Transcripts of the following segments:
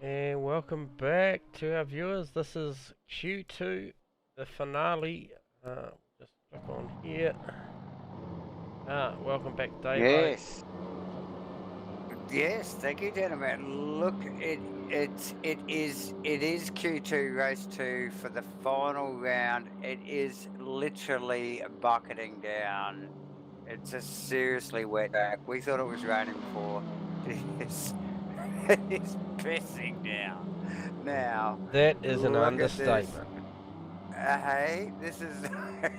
And welcome back to our viewers. This is Q2, the finale. Just click on here. Welcome back, Davo. Yes, yes. Thank you, gentlemen. Look, it is Q2 race two for the final round. It is literally bucketing down. It's a seriously wet track. We thought it was raining before. It is, it is pissing down. Now, That is an look at this. understatement. Hey, this is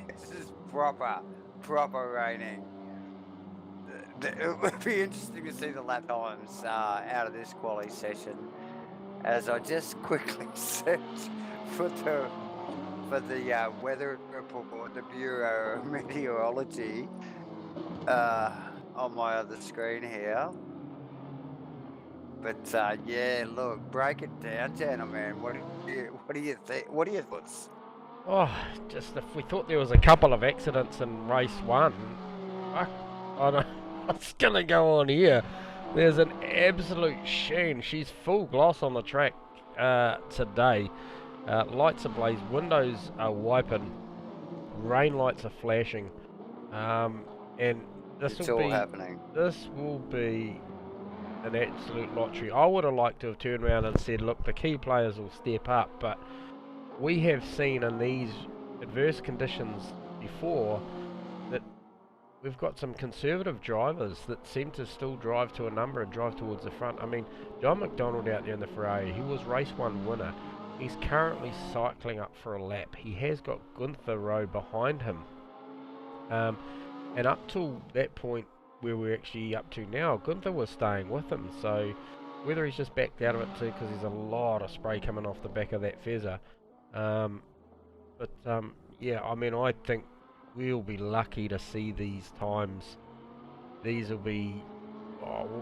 this is proper raining. It would be interesting to see the lap times out of this quali session, as I just quickly search for the weather report, the Bureau of Meteorology, on my other screen here. But yeah, look, break it down, gentlemen. What do you think? What are your thoughts? Oh, just if we thought there was a couple of accidents in race one, fuck, I don't, what's gonna go on here? There's an absolute sheen. She's full gloss on the track today. Lights ablaze, windows are wiping, rain lights are flashing, and this It's will all be happening. this will be an absolute lottery. I would have liked to have turned around and said, look, the key players will step up, but we have seen in these adverse conditions before that we've got some conservative drivers that seem to still drive to a number and drive towards the front. I mean, John McDonald out there in the Ferrari, he was race one winner. He's currently cycling up for a lap. He has got Gunther Rowe behind him. Um, and up till that point where we're actually up to now, Gunther was staying with him. So whether he's just backed out of it too, because there's a lot of spray coming off the back of that Fezzer. Um, but yeah, I mean, I think we'll be lucky to see these times. These will be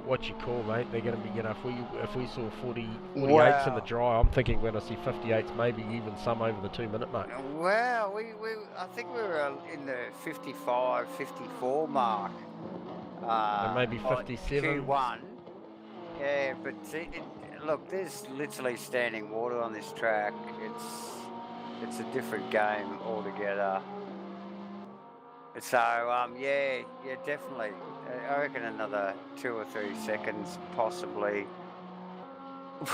what you call, mate. They're going to be, if we saw 48s in the Wow. dry, I'm thinking we're going to see 58s, maybe even some over the 2 minute mark. Well, I think we were in the 55, 54 mark And maybe on 57s. Q1. Yeah, but look, there's literally standing water on this track. It's a different game altogether. So yeah, definitely. I reckon another 2 or 3 seconds, possibly.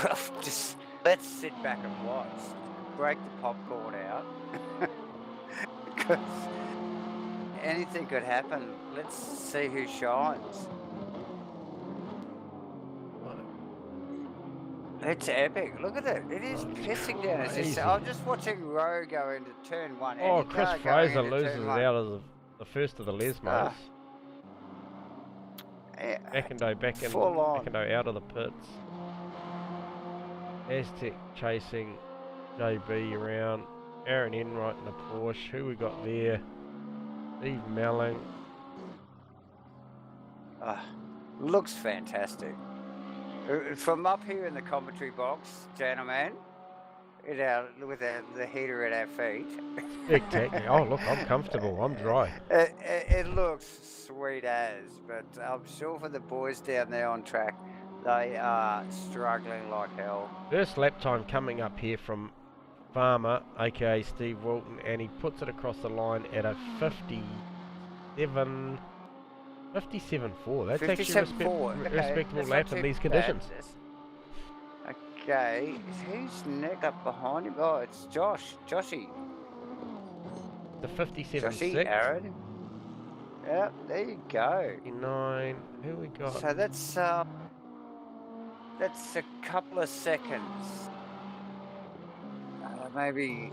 Well, just let's sit back and watch. Break the popcorn out. Because anything could happen. Let's see who shines. It's epic. Look at it. It is Oh, pissing it's down. As you say, crazy. I'm just watching Rowe go into turn one. Oh, Any Chris car going Fraser into loses turn one. out of the first of the Lesmos. Ah, yeah, full on. Backendo out of the pits. Aztec chasing JB around. Aaron Enright in the Porsche. Who we got there? Steve Melling. Ah, looks fantastic. From up here in the commentary box, gentlemen, with the heater at our feet. Spectacular. Oh, look, I'm comfortable. I'm dry. It looks sweet as, but I'm sure for the boys down there on track, they are struggling like hell. First lap time coming up here from Farmer, aka Steve Walton, and he puts it across the line at a 57.4. That's actually a 57.4. Okay, respectable that's lap not in too these bad. conditions. Okay, who's neck up behind him? Oh, it's Joshy. The Joshy 57.6. Aaron. Yeah, there you go. 59. Who we got? So that's a couple of seconds. Maybe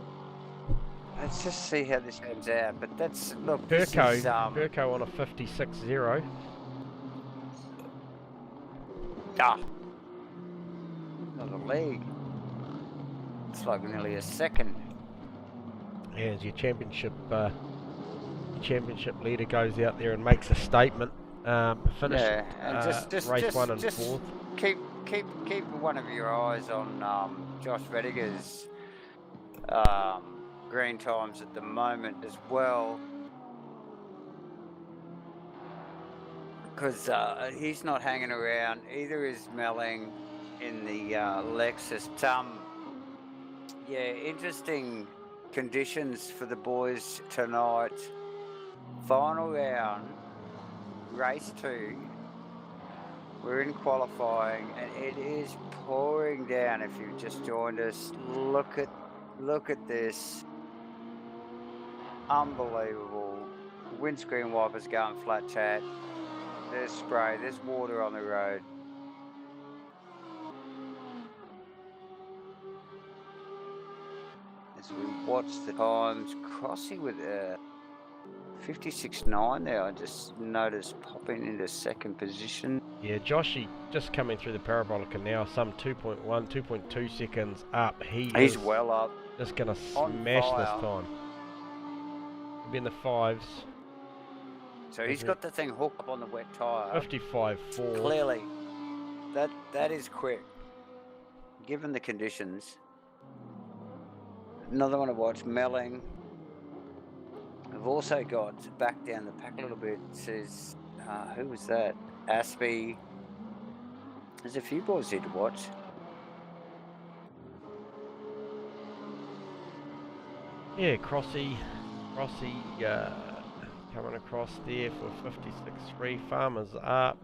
let's just see how this pans out. But that's look. This is Perko on a 56.0. Not a leg. It's like nearly a second. As your championship leader goes out there and makes a statement. Finished and race one and fourth. Keep one of your eyes on Josh Rediger's green times at the moment as well, because he's not hanging around. Either is Melling, in the Lexus. Yeah, interesting conditions for the boys tonight. Final round, race 2. We're in qualifying, and it is pouring down. If you've just joined us, look at this, unbelievable. Windscreen wipers going flat, chat. There's spray. There's water on the road. As we watch the times, crossing with 56.9 there. I just noticed popping into second position. Yeah, Joshy just coming through the parabolic and now some 2.1, 2.2 seconds up. He's well up. Just going to smash this time. He'll be in the 5s. So he's got the thing hooked up on the wet tyre. 55.4. Clearly, that is quick, given the conditions. Another one to watch, Melling. We've also got, back down the pack a little bit, says, who was that? Aspie. There's a few boys here to watch. Yeah, Crossy coming across there for 56.3. Farmer's up.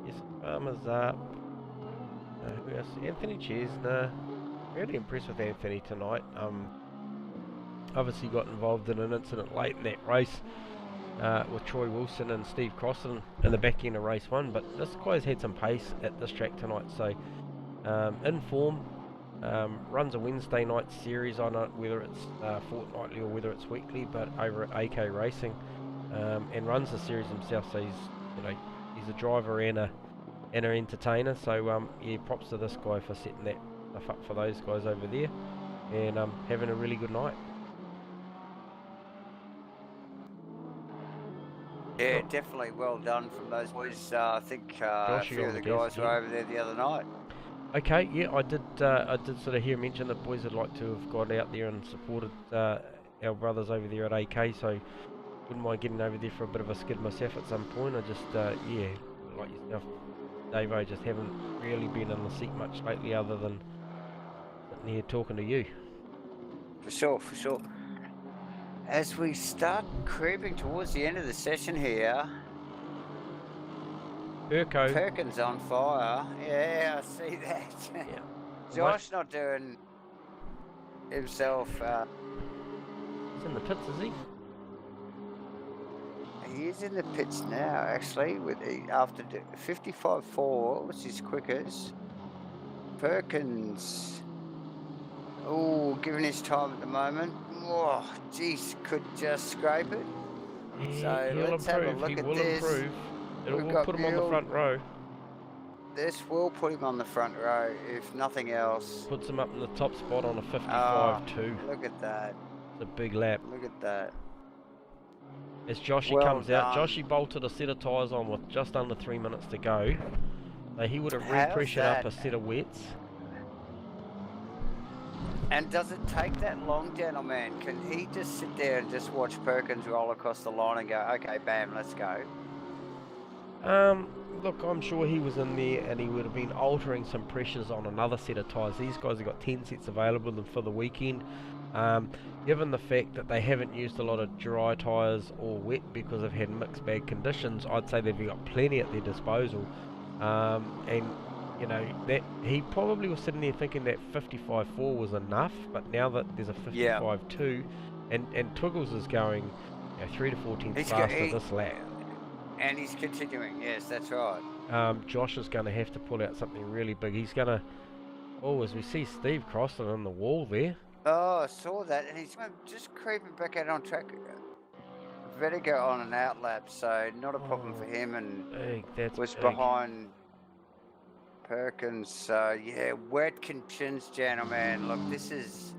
Yes, Farmer's up. Who else? Anthony Chesner. Really impressed with Anthony tonight. Obviously got involved in an incident late in that race with Troy Wilson and Steve Crossan in the back end of race 1, but this guy's had some pace at this track tonight, so in form. Runs a Wednesday night series, I don't know whether it's fortnightly or whether it's weekly, but over at AK Racing, and runs the series himself, so he's a driver and an entertainer, so yeah, props to this guy for setting that stuff up for those guys over there, and having a really good night. Yeah, definitely well done from those boys. I think a few of the guys were over there the other night. Okay, yeah, I did sort of hear mention that boys would like to have got out there and supported our brothers over there at AK, so wouldn't mind getting over there for a bit of a skid myself at some point. I just, yeah, like yourself, Dave, I just haven't really been in the seat much lately other than sitting here talking to you. For sure. As we start creeping towards the end of the session here, Perkins on fire. Yeah, I see that. Yeah. Josh not doing himself. He's in the pits, is he? He is in the pits now, actually, after 55.4, which is quickest. Perkins, giving his time at the moment. Oh, geez, could just scrape it. Yeah, so let's have a look at this. Improve. It will put him on the front row. This will put him on the front row, if nothing else. Puts him up in the top spot on a 55.2. Look at that. It's a big lap. Look at that. As Joshy comes out, Joshy bolted a set of tyres on with just under 3 minutes to go. So he would have repressured up a set of wets. And does it take that long, gentlemen? Can he just sit there and just watch Perkins roll across the line and go, okay, bam, let's go? Look, I'm sure he was in there and he would have been altering some pressures on another set of tyres. These guys have got 10 sets available for the weekend. Given the fact that they haven't used a lot of dry tyres or wet because they've had mixed bag conditions, I'd say they've got plenty at their disposal. And you know, that he probably was sitting there thinking that 55.4 was enough, but now that there's a 55.2, and Twiggles is going 3 to 4 tenths faster this lap. And he's continuing, yes, that's right. Josh is going to have to pull out something really big. He's going to, as we see Steve crossing on the wall there. Oh, I saw that, and he's just creeping back out on track. Vertigo on an out lap, so not a problem for him, and was behind Perkins. So yeah, wet conditions, gentlemen. Look, this is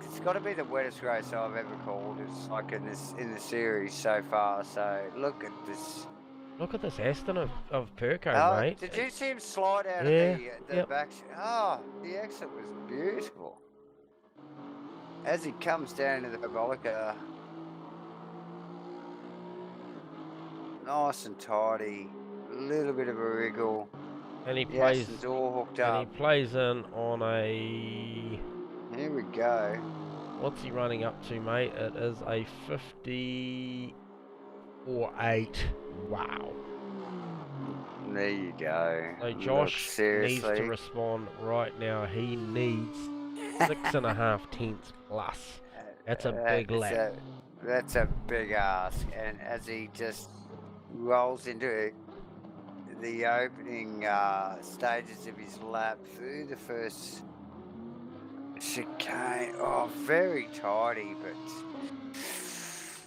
it's got to be the wettest race I've ever called. It's like in the series so far. So look at this. Look at this Aston of Perko, mate. Did you see him slide out of the back? Oh, the exit was beautiful. As he comes down into the parabolica, nice and tidy. little bit of a wriggle. And he The plays. Asrnz all hooked And up. he plays in on a. Here we go. What's he running up to, mate? It is a 54.8. Wow. There you go. So Look, Josh needs to seriously. respond right now. He needs 6.5 tenths plus. That's a big lap. That's a big ask. And as he just rolls into the opening stages of his lap through the first chicane, oh, very tidy, but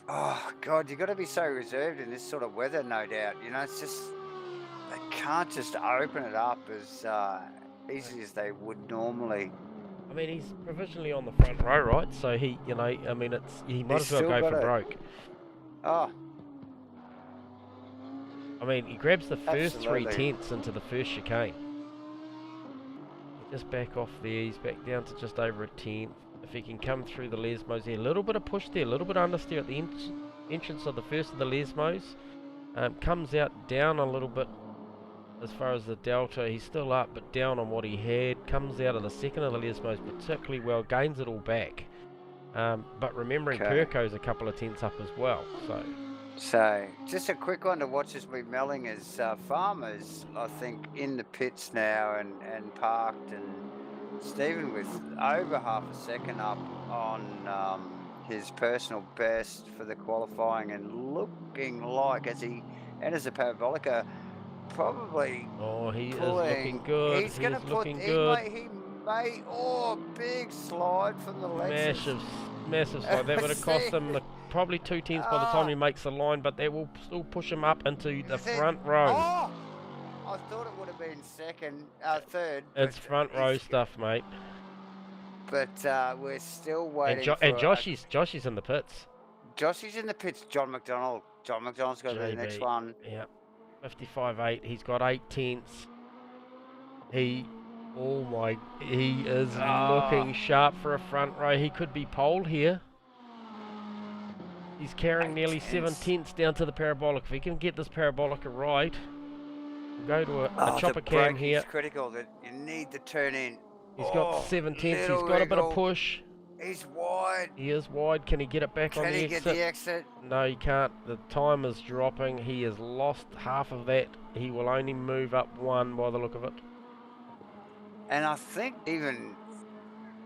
oh god, you got to be so reserved in this sort of weather, no doubt. You know, it's just they can't just open it up as easy as they would normally. I mean, he's provisionally on the front row, right? So he, you know, I mean, he might as well still go got for it. broke. Oh, I mean, he grabs the first absolutely. 3 tenths into the first chicane. Just back off there. He's back down to just over a tenth. If he can come through the Lesmos there, a little bit of push there, a little bit of understeer at the entrance of the first of the Lesmos. Comes out down a little bit as far as the delta. He's still up, but down on what he had. Comes out of the second of the Lesmos particularly well. Gains it all back. But remembering Okay. Perco's a couple of tenths up as well. So, just a quick one to watch as we melling as Farmer's, I think, in the pits now and parked, and Stephen with over half a second up on his personal best for the qualifying, and looking like as he enters the parabolica, probably Oh, he is pulling. looking good. He's going to put. Looking He good. may. Oh, big slide from the Lexus. Massive slide. That would have cost him probably 2 tenths by the time he makes the line, but that will still push him up into the front row. Oh, I thought it would have been third. It's front row stuff, mate. But we're still waiting. And Josh is in the pits. Josh is in the pits. John McDonald. John McDonald's got the next one. Yeah, 55.8. He's got 8 tenths. He is looking sharp for a front row. He could be poled here. He's carrying nearly 7 tenths down to the parabolic. If he can get this parabolica right, we'll go to a chopper cam here. It's critical that you need to turn in. He's got 7 tenths. He's got a bit of push. He's wide. He is wide. Can he get it back on the exit? Can he get the exit? No, he can't. The time is dropping. He has lost half of that. He will only move up 1 by the look of it. And I think even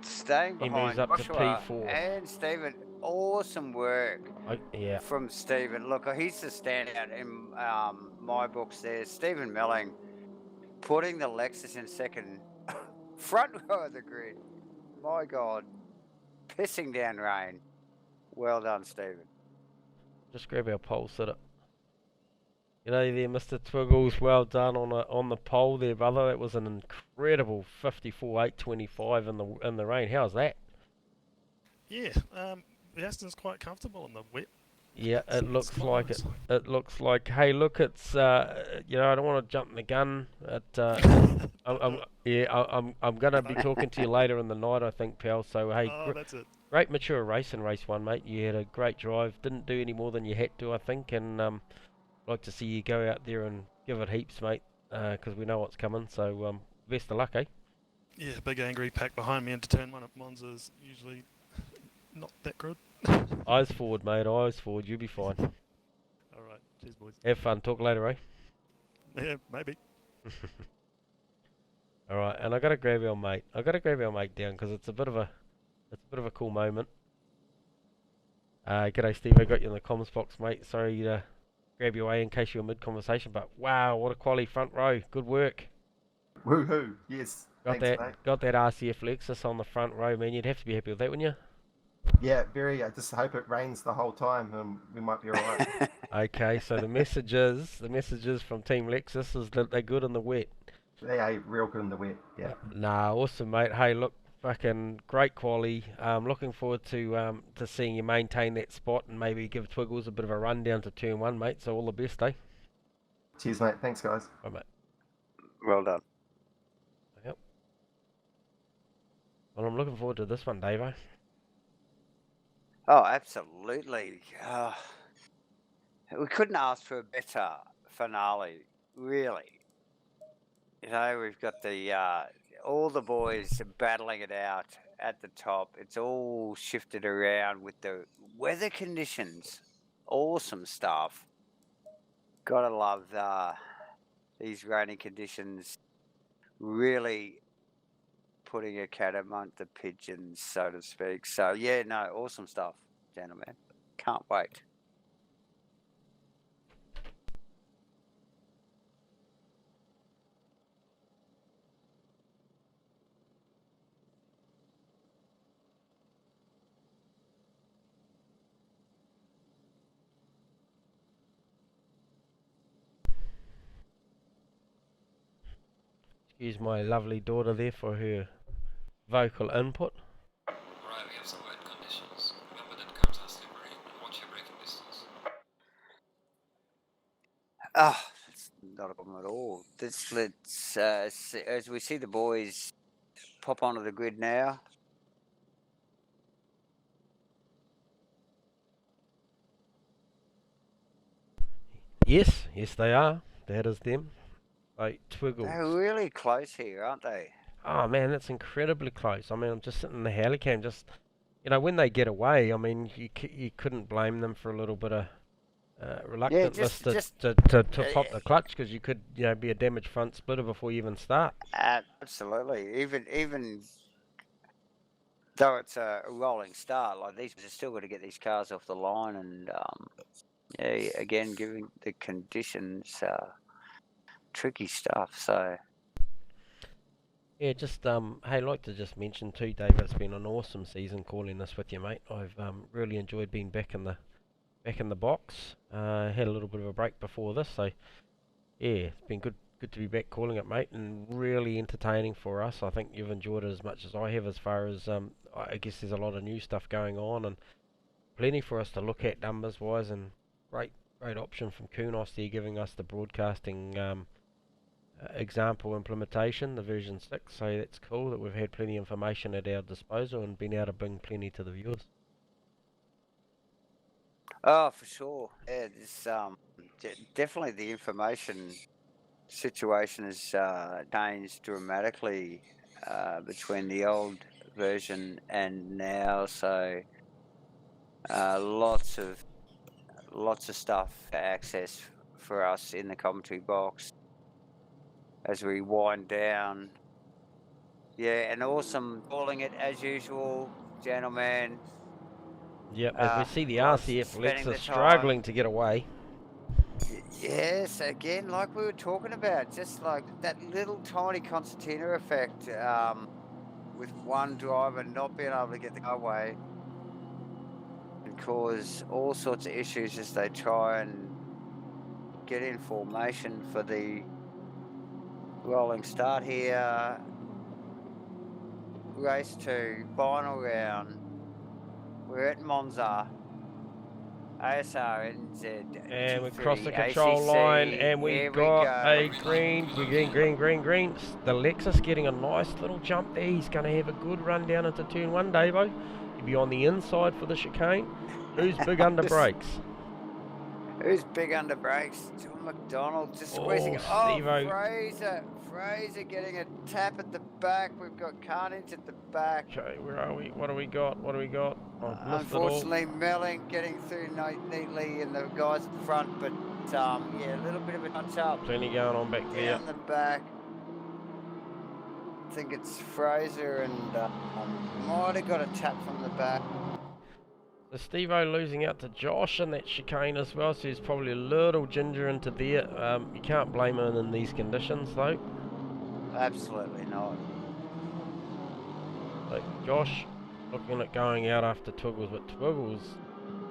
staying behind, he moves up Joshua to P4. And Stephen, awesome work yeah. from Stephen. Look, he's the standout in my books there. Stephen Melling putting the Lexus in second, front row of the grid. My God, pissing down rain. Well done, Stephen. Just grab our pole sitter. You know there, Mr. Twiggles, well done on the pole there, brother. That was an incredible 54.825 in the rain. How's that? Yeah, the Aston's quite comfortable in the wet. Yeah, it looks like it. It looks like. Hey, look, it's you know, I don't want to jump the gun. I'm gonna be talking to you later in the night, I think, pal. So hey, that's it. Great mature race in race 1, mate. You had a great drive. Didn't do any more than you had to, I think, and like to see you go out there and give it heaps, mate, because we know what's coming. So best of luck, eh? Yeah, big angry pack behind me into turn 1 at Monza is usually not that good. Eyes forward, mate. Eyes forward. You'll be fine. All right, cheers, boys. Have fun. Talk later, eh? Yeah, maybe. All right, and I gotta grab our mate. Down because it's a bit of a cool moment. G'day, Steve. I got you in the comms box, mate. Sorry to grab you away in case you were mid-conversation, but wow, what a quality front row. Good work. Woohoo! Yes. Got Thanks, mate. that RCF Lexus on the front row, man. You'd have to be happy with that, wouldn't you? Yeah, very. I just hope it rains the whole time, and we might be alright. Okay, so the messages from Team Lexus is that they're good in the wet. They are real good in the wet. Yeah. Nah, awesome, mate. Hey, look, fucking great quality. Looking forward to seeing you maintain that spot and maybe give Twiggles a bit of a run down to turn 1, mate. So all the best, eh? Cheers, mate. Thanks, guys. Bye, mate. Well done. Yep. Well, I'm looking forward to this one, Davo. Oh, absolutely. We couldn't ask for a better finale really. You know, we've got the all the boys battling it out at the top. It's all shifted around with the weather conditions. Awesome stuff. Gotta love these rainy conditions. Really putting a cat among the pigeons, so to speak. So yeah, no, awesome stuff, gentlemen. Can't wait. Excuse my lovely daughter there for her vocal input. Right, we have some wet conditions. Remember that cars are slippery. Watch your braking distance. Oh, it's not a problem at all. Let's as we see the boys pop onto the grid now. Yes, yes they are. That is them. Like Twiggles. They're really close here, aren't they? Oh man, that's incredibly close. I mean, I'm just sitting in the helicam, just when they get away. I mean, you couldn't blame them for a little bit of reluctantness to pop the clutch, because you could be a damaged front splitter before you even start. Absolutely. Even though it's a rolling start, like these are still got to get these cars off the line, and yeah, again, given the conditions, tricky stuff. So. Yeah, just hey, I'd like to just mention too, Dave, it's been an awesome season calling this with you, mate. I've really enjoyed being back in the box. Had a little bit of a break before this, so yeah, it's been good to be back calling it, mate, and really entertaining for us. I think you've enjoyed it as much as I have, as far as I guess there's a lot of new stuff going on and plenty for us to look at numbers wise, and great option from Kunos there, giving us the broadcasting example implementation, the version 6, so that's cool that we've had plenty of information at our disposal and been able to bring plenty to the viewers. Oh, for sure. Yeah, this definitely the information situation has changed dramatically between the old version and now. So lots of stuff to access for us in the commentary box as we wind down. Yeah, and awesome calling it as usual, gentlemen. Yep, as we see the lots RCF spending the Lexus time. struggling to get away. Yes, again, like we were talking about, just like that little tiny concertina effect with one driver not being able to get the car away and cause all sorts of issues as they try and get in formation for the rolling start here. Race 2, final round. We're at Monza. Asrnz. And we GT3, crossed the control line, and we got a green. The Lexus getting a nice little jump there. He's going to have a good run down into turn 1, Davo. He'll be on the inside for the chicane. Who's big under brakes? Who's big under brakes? John McDonald just squeezing. Stevo. Fraser getting a tap at the back. We've got Carnage at the back. Okay, where are we? What do we got? Unfortunately, Melling getting through neatly, and the guys at the front, but yeah, a little bit of a touch up. Plenty going on back there. Down the back. I think it's Fraser, and might have got a tap from the back. So Stevo losing out to Josh in that chicane as well, so he's probably a little ginger into there. You can't blame him in these conditions though. Absolutely not. So Josh looking at going out after Twiggles, but Twiggles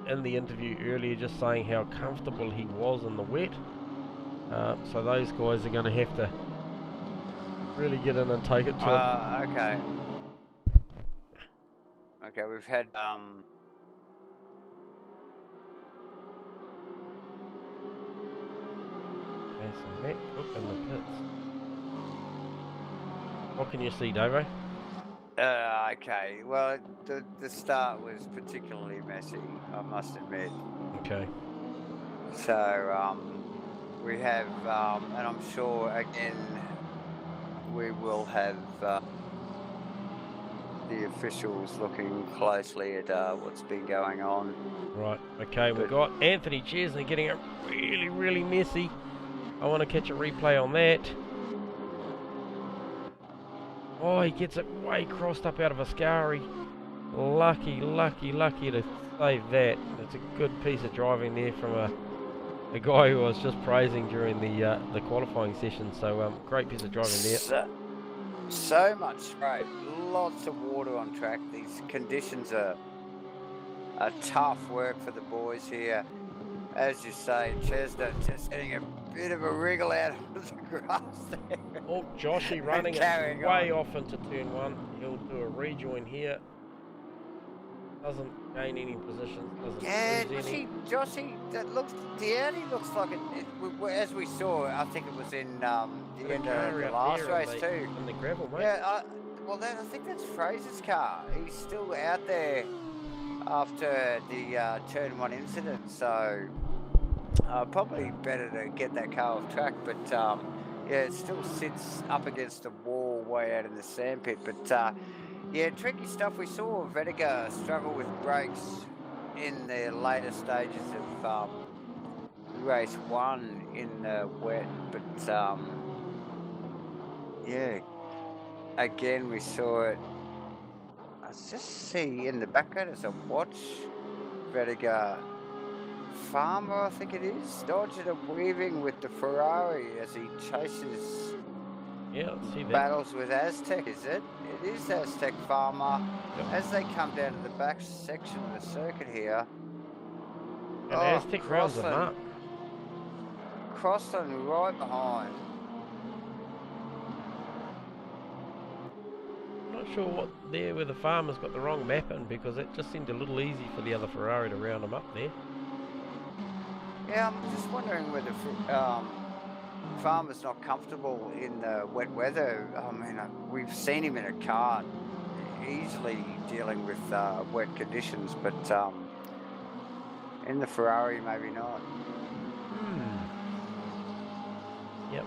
in the interview earlier just saying how comfortable he was in the wet. So those guys are going to have to really get in and take it to him. Okay. Okay, we've had so Matt Cook in the pits. What can you see, Davo? okay, well, the start was particularly messy, I must admit. Okay. So, we have, and I'm sure again we will have the officials looking closely at what's been going on. Right, okay, we've got Anthony Chesney getting it really, really messy. I want to catch a replay on that. Oh, he gets it way crossed up out of Ascari. Lucky to save that. That's a good piece of driving there from a guy who I was just praising during the qualifying session. So great piece of driving there. So much spray, lots of water on track. These conditions are tough work for the boys here. As you say, Chesney just getting a bit of a wriggle out of the grass there. Oh, Joshy running it way off into turn 1. He'll do a rejoin here. Doesn't gain any position. Joshy, that looks. The Audi looks like as we saw. I think it was in the end of the last race too. In the gravel, mate. Yeah. I think that's Fraser's car. He's still out there after the turn 1 incident. So probably better to get that car off track. But yeah, it still sits up against the wall way out in the sandpit. But yeah, tricky stuff. We saw Vettiger struggle with brakes in the later stages of race 1 in the wet, but yeah, again we saw it. I just see in the background as I watch Vettiger Farmer, I think it is, dodging and weaving with the Ferrari as he chases. Yeah, let's see that. Battles with Aztec, is it? It is Aztec Farmer. Yep. As they come down to the back section of the circuit here. And Aztec rounds them up. Crossland right behind. I'm not sure what there where the Farmer's got the wrong map in, because it just seemed a little easy for the other Ferrari to round them up there. Yeah, I'm just wondering whether Farmer's not comfortable in the wet weather. I mean, we've seen him in a car easily dealing with wet conditions, but in the Ferrari, maybe not. Yep. A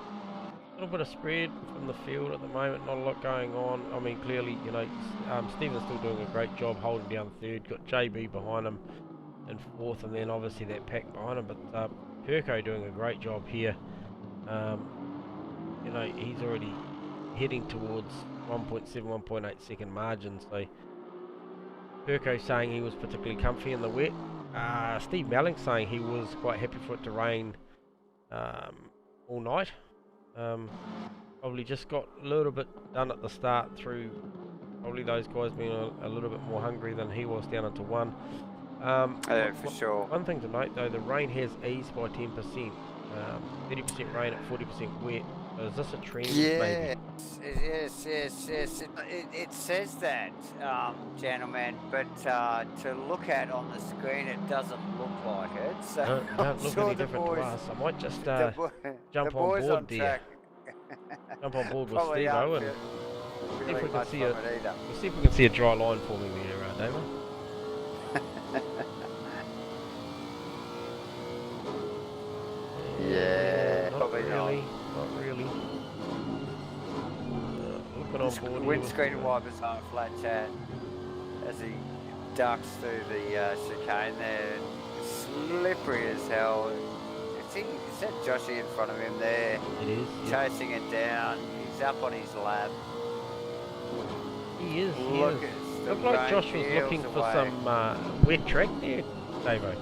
little bit of spread from the field at the moment, not a lot going on. I mean, clearly, you know, Stephen's still doing a great job holding down third. Got JB behind him in fourth, and then obviously that pack behind him. But Perko doing a great job here. You know, he's already heading towards 1.7, 1.8 second margin. So Perko saying he was particularly comfy in the wet. Steve Melling saying he was quite happy for it to rain all night. Probably just got a little bit done at the start through probably those guys being a little bit more hungry than he was down into 1. Yeah, for sure. One thing to note though, the rain has eased by 10%. 30% rain at 40% wet. So is this a trend? Maybe? Yes. It says that, gentlemen, but to look at on the screen, it doesn't look like it. So don't look any different to us. I might just jump on board there. Jump on board with Steve-O and see if we can see we'll see if we can see a dry line forming there, David. Yeah, not probably really. Not really. Looking on board. Windscreen wipers on flat chat as he ducks through the chicane there. Slippery as hell. Is that Joshy in front of him there? It is. Chasing it down. He's up on his lap. He is. Looked like Josh was looking for some wet track there, Davo.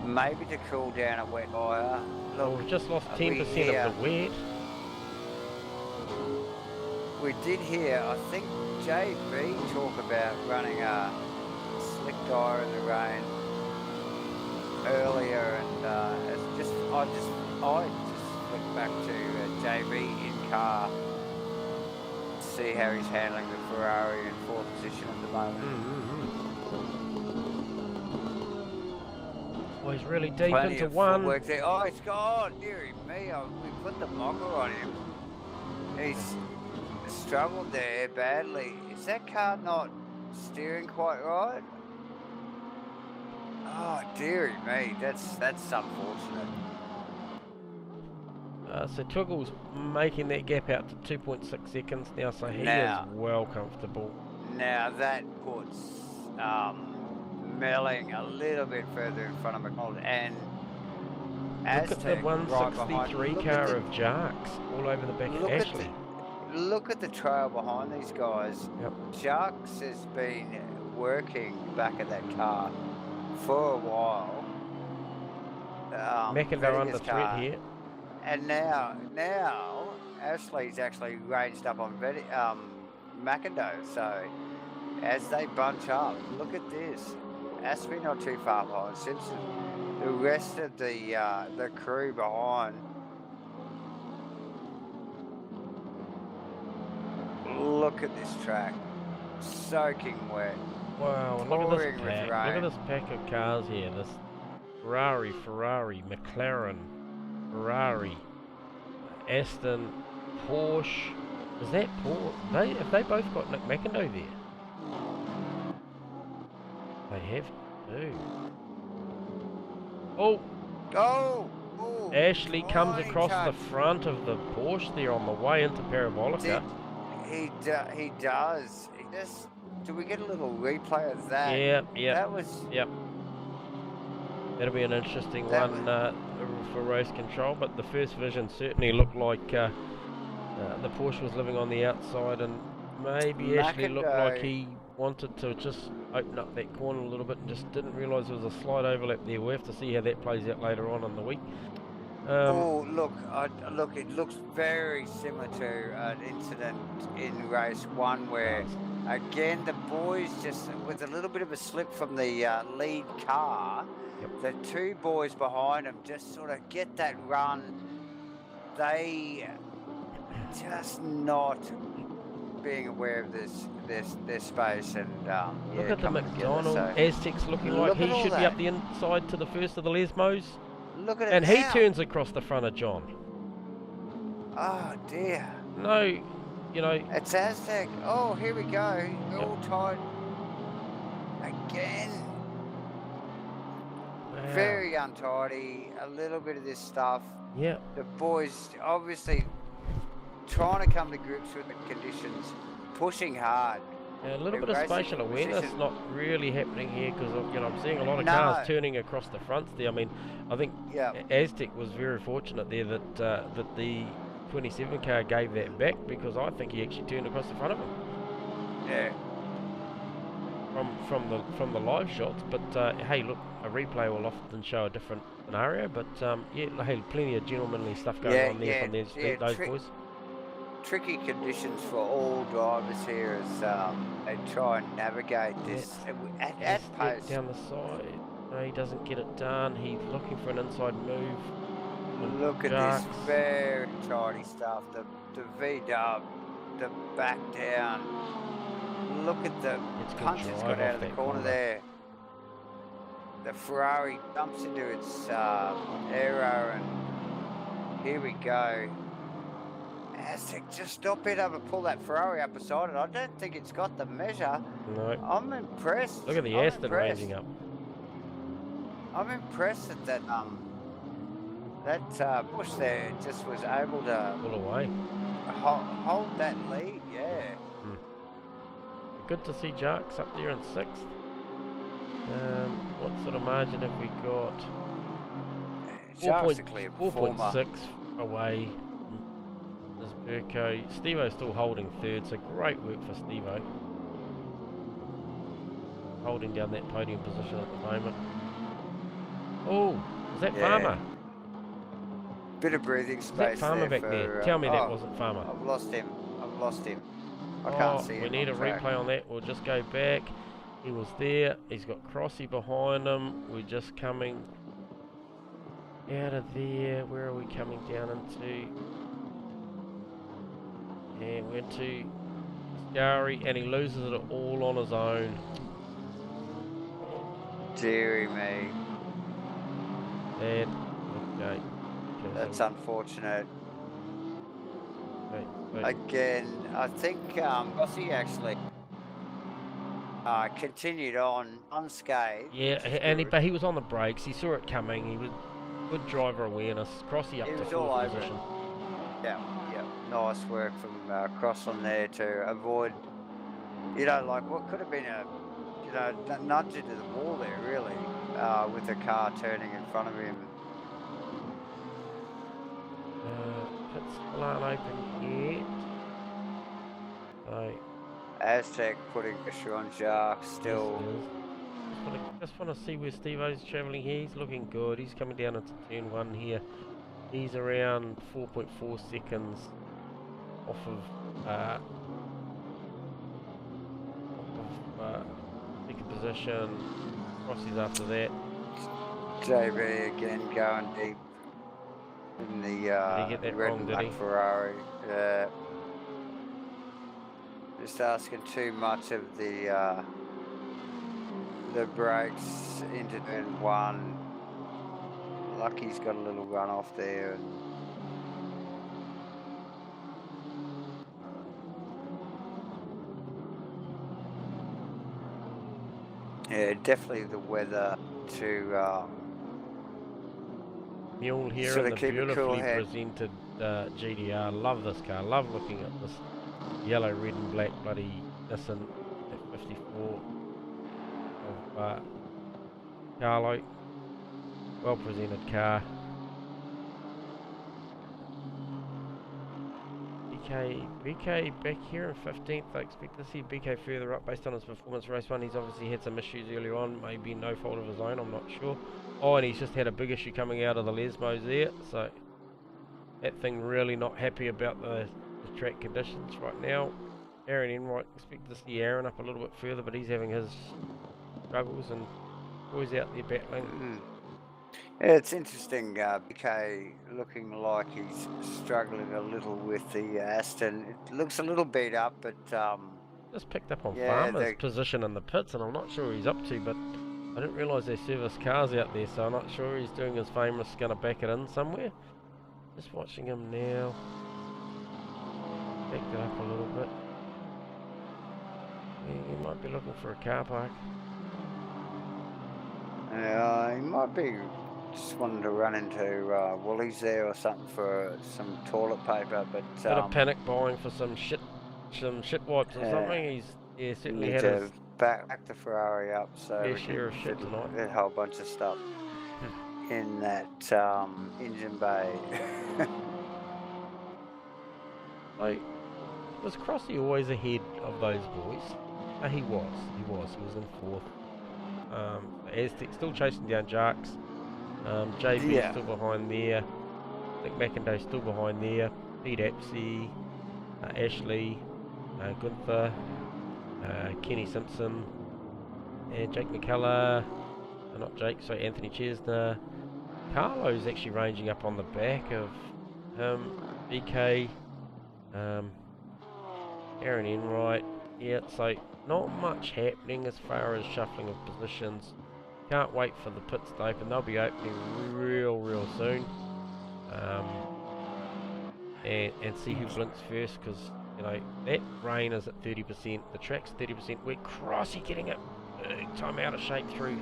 Maybe to cool down a wet wire. Look, we've just lost 10% of the wet. We did hear, I think, JB talk about running a slick tire in the rain earlier, and I just flicked back to JB in car. See how he's handling the Ferrari in 4th position at the moment. Oh, he's really deep Plenty into of 1. Work there. Oh, he's gone. Dearie me. We put the mocker on him. He's struggled there badly. Is that car not steering quite right? Oh, dearie me. That's unfortunate. So Twiggle's making that gap out to 2.6 seconds now, so he Now. is well comfortable. Now that puts Melling a little bit further in front of McDonald and Look at the Aztec right behind. 163 Look car at the- of Jarks all over the back of Look at Ashley. Look at the trail behind these guys. Yep. Sharks has been working back at that car for a while. McIntyre under Vettiger's threat car. here. And now Ashley's actually ranged up on McIntyre. So as they bunch up, look at this. Ashley not too far behind Simpson. The rest of the crew behind. Look at this track, soaking wet. Wow, look at this Pouring with pack. Look rain. at this pack of cars here. This Ferrari, McLaren, Ferrari, Aston, Porsche. Is that Porsche? Have they both got Nick McIntyre there? They have too. Oh, Oh! Ashley comes tiny across the touch. front of the Porsche there on the way into Parabolica. He does. Do we get a little replay of that? Yeah. That was. Yep. That'll be an interesting That one for race control, but the first vision certainly looked like the Porsche was living on the outside, and maybe Ashley looked like he wanted to just open up that corner a little bit and just didn't realise there was a slight overlap there. We'll have to see how that plays out later on in the week. Look! It looks very similar to an incident in race 1 where, again, the boys just with a little bit of a slip from the lead car. Yep. The two boys behind them just sort of get that run. They just not being aware of their space and Look at the coming together, McDonald. so- Aztec's looking like Look he at all should be that. up the inside to the first of the Lesmos. Look at it And he now. turns across the front of John. Oh dear. No, you know, It's Aztec. Oh, here we go. All tied again. wow. Very untidy. A little bit of this stuff. Yeah, The boys obviously trying to come to grips with the conditions, pushing hard. a little They're bit of racing spatial awareness position. not really happening here because you know I'm seeing a lot of No. cars turning across the fronts there. I mean, I think Yeah. Aztec was very fortunate there that that the 27 car gave that back because I think he actually turned across the front of him Yeah. from the live shots. But hey, look, a replay will often show a different scenario. But yeah, hey, plenty of gentlemanly stuff going Yeah, on there from those boys. Tricky conditions for all drivers here as they try and navigate this at Aztec pace. down the side. No, he doesn't get it done. He's looking for an inside move. Look at Jarks. this very tidy stuff. The V-dub, the back down. Look at the It's good punch it's drive got out off of the that corner corner. there. The Ferrari dumps into its aero, and here we go. Aztec just not been able to pull that Ferrari up beside it. I don't think it's got the measure. No. I'm impressed. Look at the I'm Aston impressed. raising up. I'm impressed that push there just was able to Pull away. hold that lead. Yeah. Good to see Jarks up there in 6th. What sort of margin have we got? Sharks a clear performer. 4.6 away. Is Burko. Stevo's still holding 3rd, so great work for Stevo. Holding down that podium position at the moment. Oh, is that Yeah. Farmer? Bit of breathing Is that space Farmer there back for, there? Tell me that oh, wasn't Farmer. I've lost him. I can't see him. We need a on track. replay on that. We'll just go back. He was there. He's got Crossy behind him. We're just coming out of there. Where are we coming down into? And we're into Scary, and he loses it all on his own. Deary me. And okay. That's unfortunate. Wait. Again, I think Rossi actually continued on unscathed. Yeah, but he was on the brakes. He saw it coming. He was good driver awareness. Crossy up He to was all 4th over it. position. Yeah, yeah. Nice work from Crossland there to avoid, like what could have been a, nudge into the wall there, really, with the car turning in front of him. Pits still aren't open yet. So, Aztec putting pressure on Jacques still. just want to see where Steve-O's travelling here. He's looking good. He's coming down into turn 1 here. He's around 4.4 seconds off of second position. Rossi's after that. JB again going deep in the Did he get that red wrong, and did black he? Ferrari. Just asking too much of the brakes into turn 1. Lucky's got a little run off there. Yeah, definitely the weather to Mule here sort in of the keep a cool beautifully head. presented GDR. Love this car. Love looking at this yellow, red and black bloody Nissan F54 of Carlo. Well presented car. BK back here in 15th. I expect to see BK further up based on his performance. Race 1, he's obviously had some issues earlier on, maybe no fault of his own, I'm not sure. Oh, and he's just had a big issue coming out of the Lesmos there, so that thing really not happy about the track conditions right now. Aaron Enright, expect to see Aaron up a little bit further, but he's having his struggles and boys out there battling. Yeah, it's interesting, BK looking like he's struggling a little with the Aston. It looks a little beat up, but just picked up on yeah, Farmer's position in the pits, and I'm not sure what he's up to, but I didn't realise they service cars out there, so I'm not sure he's doing his famous going to back it in somewhere. Just watching him now. Backed it up a little bit. Yeah, he might be looking for a car park. he might be just wanting to run into Woolies there or something for some toilet paper, but Bit of panic buying for some shit wipes or something. He's certainly had his back the Ferrari up, so fair share of shit tonight. A whole bunch of stuff in that engine bay. Like, was Crossy always ahead of those boys? He was in 4th. Aztec still chasing down Jacques. JB still behind there. Nick McIndoe still behind there. Pete Apsey, Ashley, Gunther, Kenny Simpson, and Jake McCullough. Not Jake, so Anthony Chesner. Carlo's actually ranging up on the back of BK, Aaron Enright. Yeah, so not much happening as far as shuffling of positions. Can't wait for the pits to open. They'll be opening real soon. And see who blinks first, because that rain is at 30%, the track's 30%. We're Crossy getting it big time out of shape through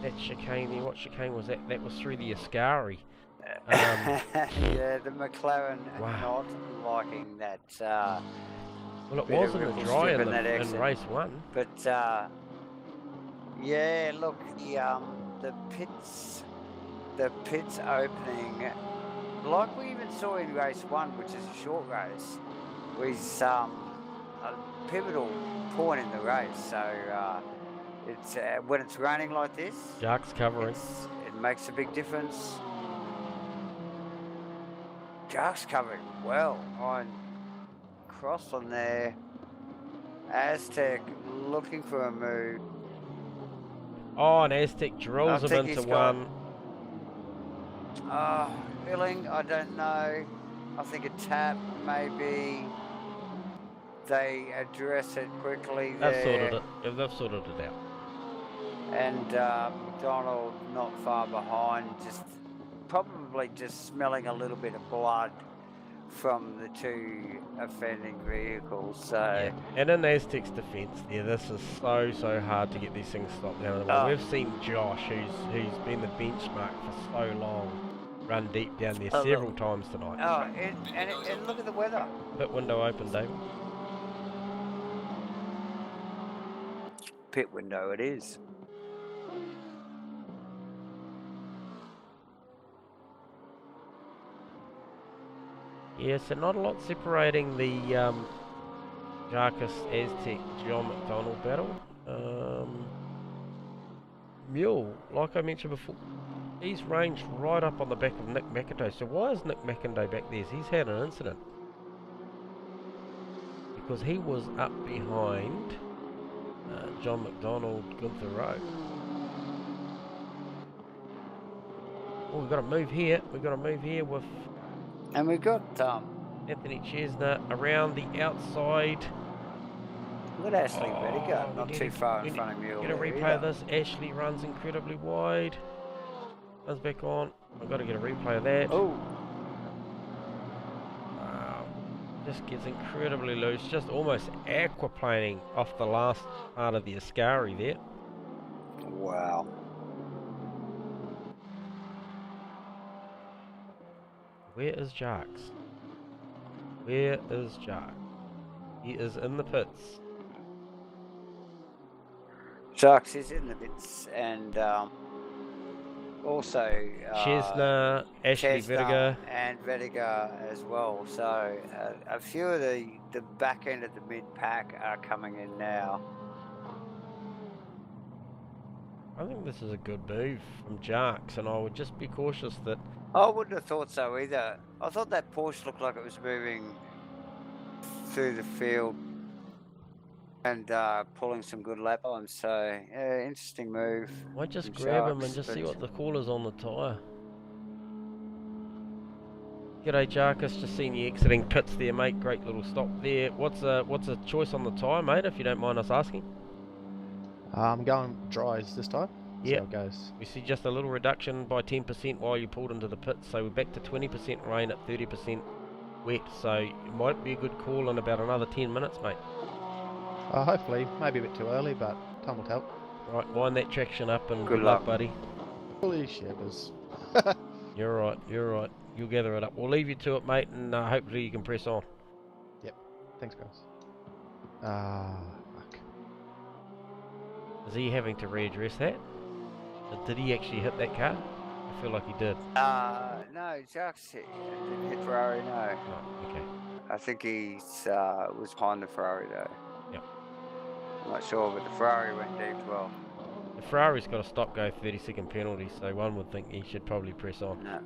that chicane there. What chicane was that? That was through the Ascari. Yeah, the McLaren not liking that. Well, it was in the dry in race 1. But yeah, look, the pits opening, like we even saw in race 1, which is a short race, was a pivotal point in the race. So it's when it's raining like this, Jacques covering. It makes a big difference. Jacques covering well on Crossland there. Aztec looking for a move. Oh, and Aztec drills him into one. Filling, I don't know. I think a tap, maybe. They address it quickly there. They've sorted it out. And McDonald not far behind, probably just smelling a little bit of blood from the two offending vehicles. So yeah. And in Aztec's defence there, this is so hard to get these things stopped down. We've seen Josh, who's been the benchmark for so long, run deep down there Oh, several look. times tonight. Oh, and look at the weather. Pit window open, David. Pit window it is. Yeah, so not a lot separating the Jarkus Aztec John McDonald battle. Mule, like I mentioned before, he's ranged right up on the back of Nick McIntyre. So why is Nick McIntyre back there? He's had an incident. Because he was up behind John McDonald, Gunther Rowe. Oh, we've got to move here. We've got to move here with And we've got Anthony Chesner around the outside. look at Ashley Rediger, we not need too to- far we in front of Mule. Get a there replay of either. this. Ashley runs incredibly wide. Comes back on. I've got to get a replay of that. Oh, Just gets incredibly loose. Just almost aquaplaning off the last part of the Ascari there. wow. Where is Jarks? Where is Jark? He is in the pits. Sharks is in the bits, and also Chesner, Ashley Chesner Vidiger. and Vediger as well. So a few of the back end of the mid pack are coming in now. I think this is a good move from Jarks, and I would just be cautious that I wouldn't have thought so either. I thought that Porsche looked like it was moving through the field and pulling some good lap times. So interesting move. I just from grab him Sharks, and just see but- what the call is on the tyre. G'day Jarkus, just seen you exiting pits there, mate. Great little stop there. What's a choice on the tyre, mate, if you don't mind us asking? I'm going dries this time. See Yep. how it goes. We see just a little reduction by 10% while you pulled into the pits, so we're back to 20% rain at 30% wet, so it might be a good call in about another 10 minutes, mate. Hopefully, maybe a bit too early, but time will tell. Right, wind that traction up and Good good luck, luck. buddy. Holy shivers. You're right, you're right. You'll gather it up. We'll leave you to it, mate, and hopefully you can press on. Thanks, guys. Fuck. Is he having to readdress that? Did he actually hit that car? I feel like he did. No, Jacques didn't hit Ferrari. No, Oh, okay. I think he's was behind the Ferrari though. Yep. I'm not sure, but the Ferrari went deep well. The Ferrari's got a stop-go 30-second penalty, so one would think he should probably press on. No.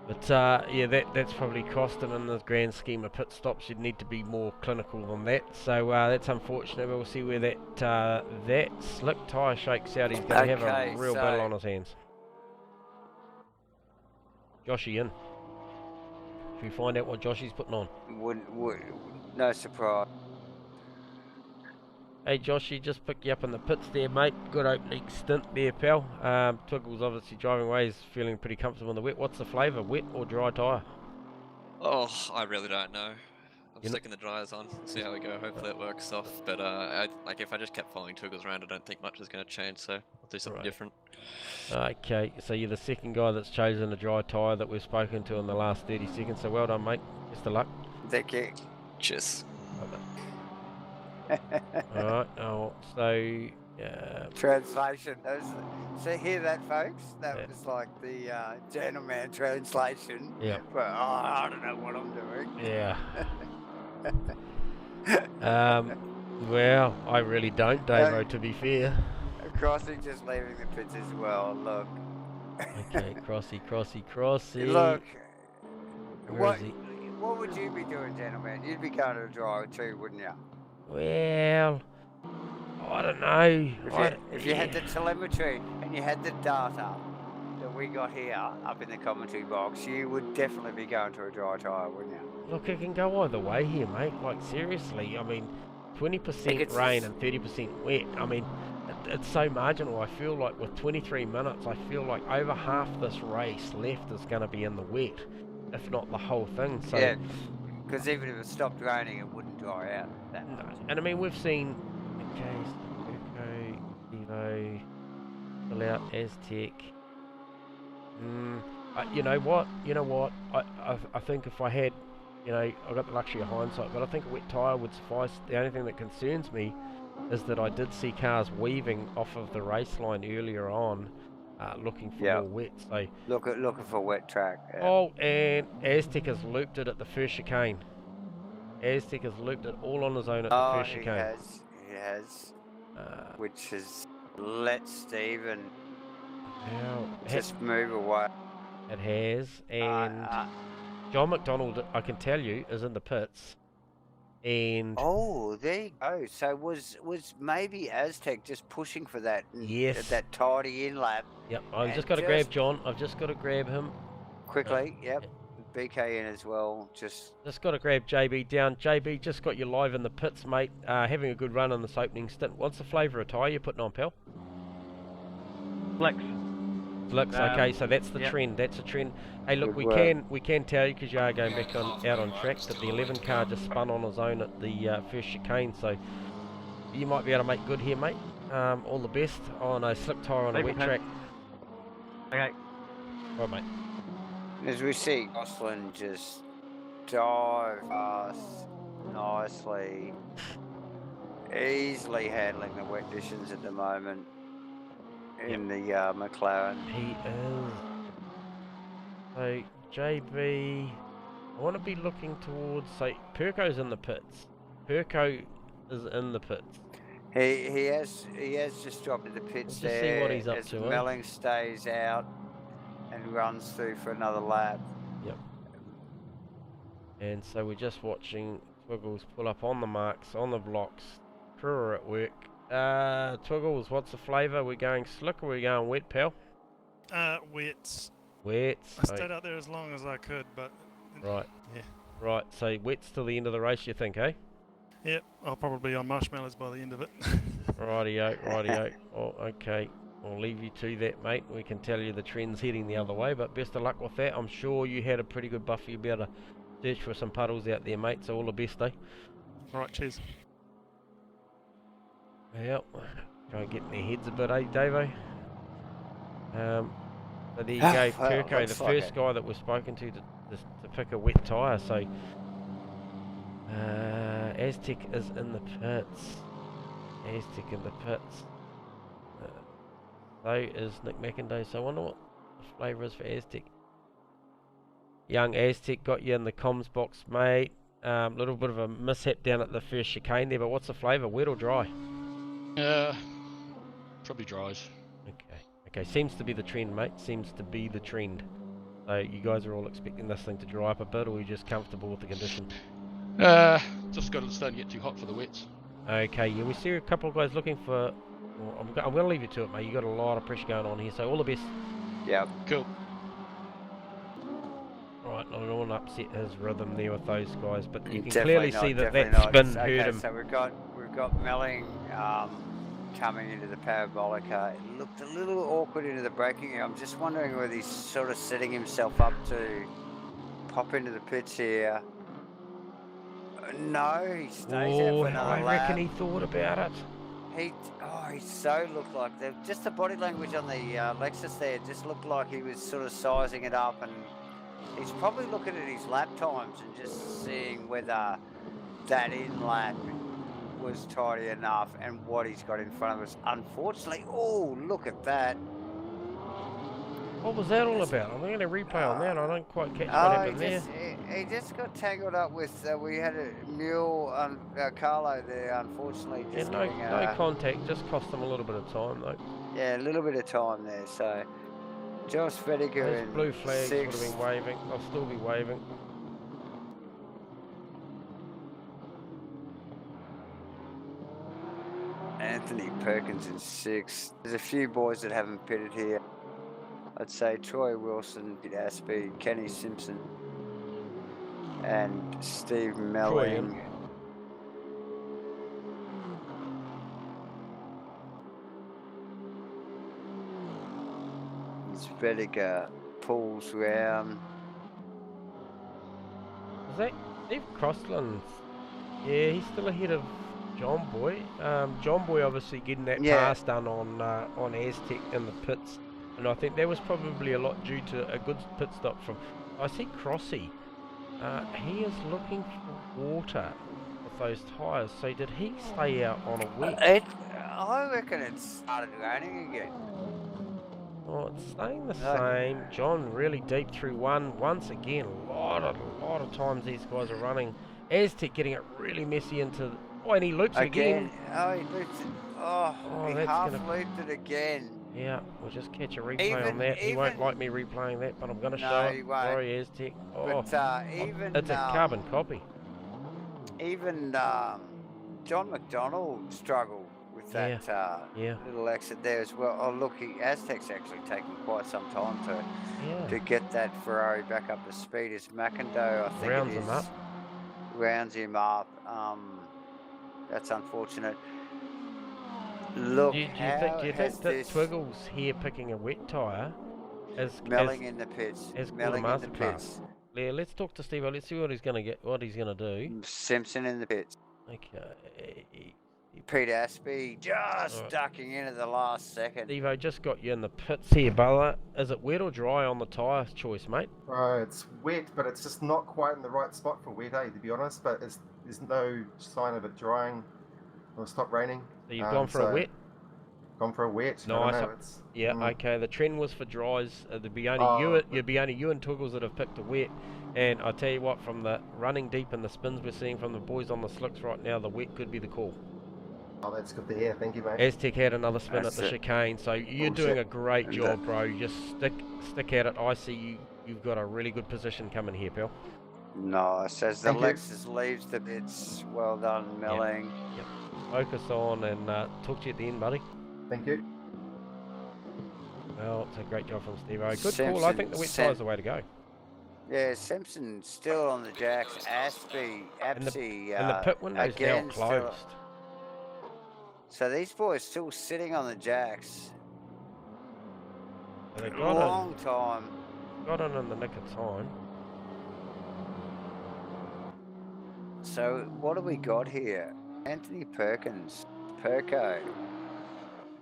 But yeah, that's probably cost him in the grand scheme of pit stops. You'd need to be more clinical than that. So that's unfortunate. We'll see where that slick tyre shakes out. He's going to have Okay, a real so- battle on his hands. Joshy in. Should we find out what Joshy's putting on? Would no surprise. Hey Joshy, just picked you up in the pits there, mate. Good opening stint there, pal. Twiggle's obviously driving away. He's feeling pretty comfortable in the wet. What's the flavour, wet or dry tyre? Oh, I really don't know. I'm You kn- sticking the dryers on, see how we go. Hopefully it works off. But like if I just kept following Twiggles around, I don't think much is going to change. So I'll do something Right. different. Okay, so you're the second guy that's chosen a dry tyre that we've spoken to in the last 30 seconds. So well done, mate. Best of luck. Thank you. Cheers. Alright, so Translation. So hear that, folks? That Yeah. was like the gentleman translation. yeah, But I don't know what I'm doing. yeah. Well, I really don't, Davo, to be fair. Crossy just leaving the pits as well. Look. Okay, crossy. Look. Where is he? What would you be doing, gentlemen? You'd be going to a drive too, wouldn't you? Well, I don't know. If you had the telemetry and you had the data that we got here up in the commentary box, you would definitely be going to a dry tyre, wouldn't you? Look, it can go either way here, mate. Like, seriously, I mean, 20% It's- rain and 30% wet. I mean, it's so marginal. I feel like with 23 minutes, I feel like over half this race left is going to be in the wet, if not the whole thing. So, Yeah, because even if it stopped raining, it wouldn't dry out that no. much. And I mean, we've seen, okay, Evo, fill out Aztec. You know what? I think if I had, I got the luxury of hindsight, but I think a wet tyre would suffice. The only thing that concerns me is that I did see cars weaving off of the race line earlier on, looking for more wet. So looking for a wet track. Yeah. oh, and Aztec has looped it at the first chicane. Aztec has looped it all on his own at the first chicane. He has. Which has let Stephen just move away. It has, and John McDonald, I can tell you, is in the pits. And oh, there you go. So was maybe Aztec just pushing for that? Yes. That tidy in lap. Yep. I've just got to grab John. I've just got to grab him quickly. Yep. BK in as well. Just got to grab JB down. JB, just got you live in the pits, mate. Having a good run on this opening stint. What's the flavour of tyre you're putting on, pal? Flex. Flex. Okay, so that's the trend. That's a trend. Hey, look, we can tell you because you are going back out on track that the 11 car just spun on his own at the first chicane. So you might be able to make good here, mate. All the best on a slip tyre on a wet track. Okay. Right, mate. As we see, Gosselin just dive past nicely, easily handling the wet conditions at the moment in the McLaren. He is. So JB, I want to be looking towards, say, Perco's in the pits. Perco is in the pits. He has just dropped in the pits there. Just see what he's up as to. Melling stays out and runs through for another lap. Yep. And so we're just watching Twiggles pull up on the marks, on the blocks. Crew are at work. Twiggles, what's the flavour? We're going slick or we're going wet, pal? Wets. Wets. I stayed out there as long as I could, but... Right. Yeah. Right, so wets till the end of the race, you think, eh? Yep, I'll probably be on marshmallows by the end of it. Rightio, rightio. Oh, okay. I'll leave you to that, mate. We can tell you the trend's heading the other way, but best of luck with that. I'm sure you had a pretty good buffer. You'll be able to search for some puddles out there, mate, so all the best, eh? Alright, cheers. Yep. Try and get in their heads a bit, eh, Davo? So there you go, Perco, the first guy that we've spoken to pick a wet tyre, so... Aztec is in the pits. Aztec in the pits. So is Nick McIndoe, so I wonder what the flavour is for Aztec. Young Aztec got you in the comms box, mate. Little bit of a mishap down at the first chicane there, but what's the flavour, wet or dry? Probably dries. Okay, seems to be the trend, mate. Seems to be the trend. So you guys are all expecting this thing to dry up a bit, or are you just comfortable with the condition? Just got to starting to get too hot for the wets. Okay, yeah, we see a couple of guys looking for... Well, I'm going to leave you to it, mate. You got a lot of pressure going on here, so all the best. Yeah. Cool. Right, I don't want to upset his rhythm there with those guys, but you can Definitely clearly see that not. spin Okay, hurt him. so we've got Melling coming into the parabolica. It looked a little awkward into the braking. I'm just wondering whether he's sort of setting himself up to pop into the pits here. No, he stays out for another I lap. reckon he thought about it. He so looked like just the body language on the Lexus there just looked like he was sort of sizing it up, and he's probably looking at his lap times and just seeing whether that in lap was tidy enough and what he's got in front of us. Unfortunately, oh, look at that. What was that all about? I'm going to replay on that. I don't quite catch what happened there. He just got tangled up with, we had a mule, Carlo there, unfortunately. Just no contact, just cost them a little bit of time though. Yeah, a little bit of time there, so... Josh Vediger Those in blue flags would have sixth. been waving. They'll still be waving. Anthony Perkins in 6th. There's a few boys that haven't pitted here. I'd say Troy Wilson, Pete Aspey, Kenny Simpson, and Steve Melling. Vediger pulls round. Is that Steve Crossland? Yeah, he's still ahead of John Boy. John Boy obviously getting that pass done on Aztec in the pits. And I think that was probably a lot due to a good pit stop from... I see Crossy. He is looking for water with those tyres. So did he stay out on a wet? I reckon it started raining again. Oh, it's staying the No. same. John really deep through one. Once again, a lot of times these guys are running. Aztec getting it really messy into... Oh, and he loops it again. Oh, he looped it. Oh, he that's half gonna... looped it again. Yeah, we'll just catch a replay on that. He even- won't like me replaying that, but I'm going to No, show he it. won't. Sorry, Aztec. Oh, But even it's a carbon copy. even John McDonald struggled with that Yeah. little exit there as well. Oh, look, Aztec's actually taken quite some time to get that Ferrari back up to speed. As McIndoe, I think Rounds it is, him up. rounds him up. That's unfortunate. Look, Do you how think has that this Twiggles here picking a wet tyre Melling in the pits? has called a Melling in the masterclass? pits. Yeah, let's talk to Steve. Let's see what he's going to get. What he's going to do. Simpson in the pits. Okay. Pete Aspey just Alright. ducking in at the last second. Steve, just got you in the pits here, brother. Is it wet or dry on the tyre choice, mate? It's wet, but it's just not quite in the right spot for wet, to be honest. But there's no sign of it drying or stop raining. So you've gone for a wet? Gone for a wet. Nice. I don't know, it's, Okay. The trend was for dries. There'd be only you and Twiggles that have picked a wet. And I tell you what, from the running deep and the spins we're seeing from the boys on the slicks right now, the wet could be the call. Oh, that's good to hear. Thank you, mate. Aztec had another spin at the chicane, so you're doing a great job, bro. You just stick at it. I see you've got a really good position coming here, pal. Nice. As the Lexus leaves the bits, well done, Melling. Yep. Focus on and talk to you at the end, buddy. Thank you. Well, it's a great job from Steve-O. Good call. I think the wet tyre's the way to go. Yeah, Simpson still on the jacks. Apsey, And the pit window's now closed. So these boys still sitting on the jacks. So they long time. Got in the nick of time. So what do we got here? Anthony Perkins, Perko.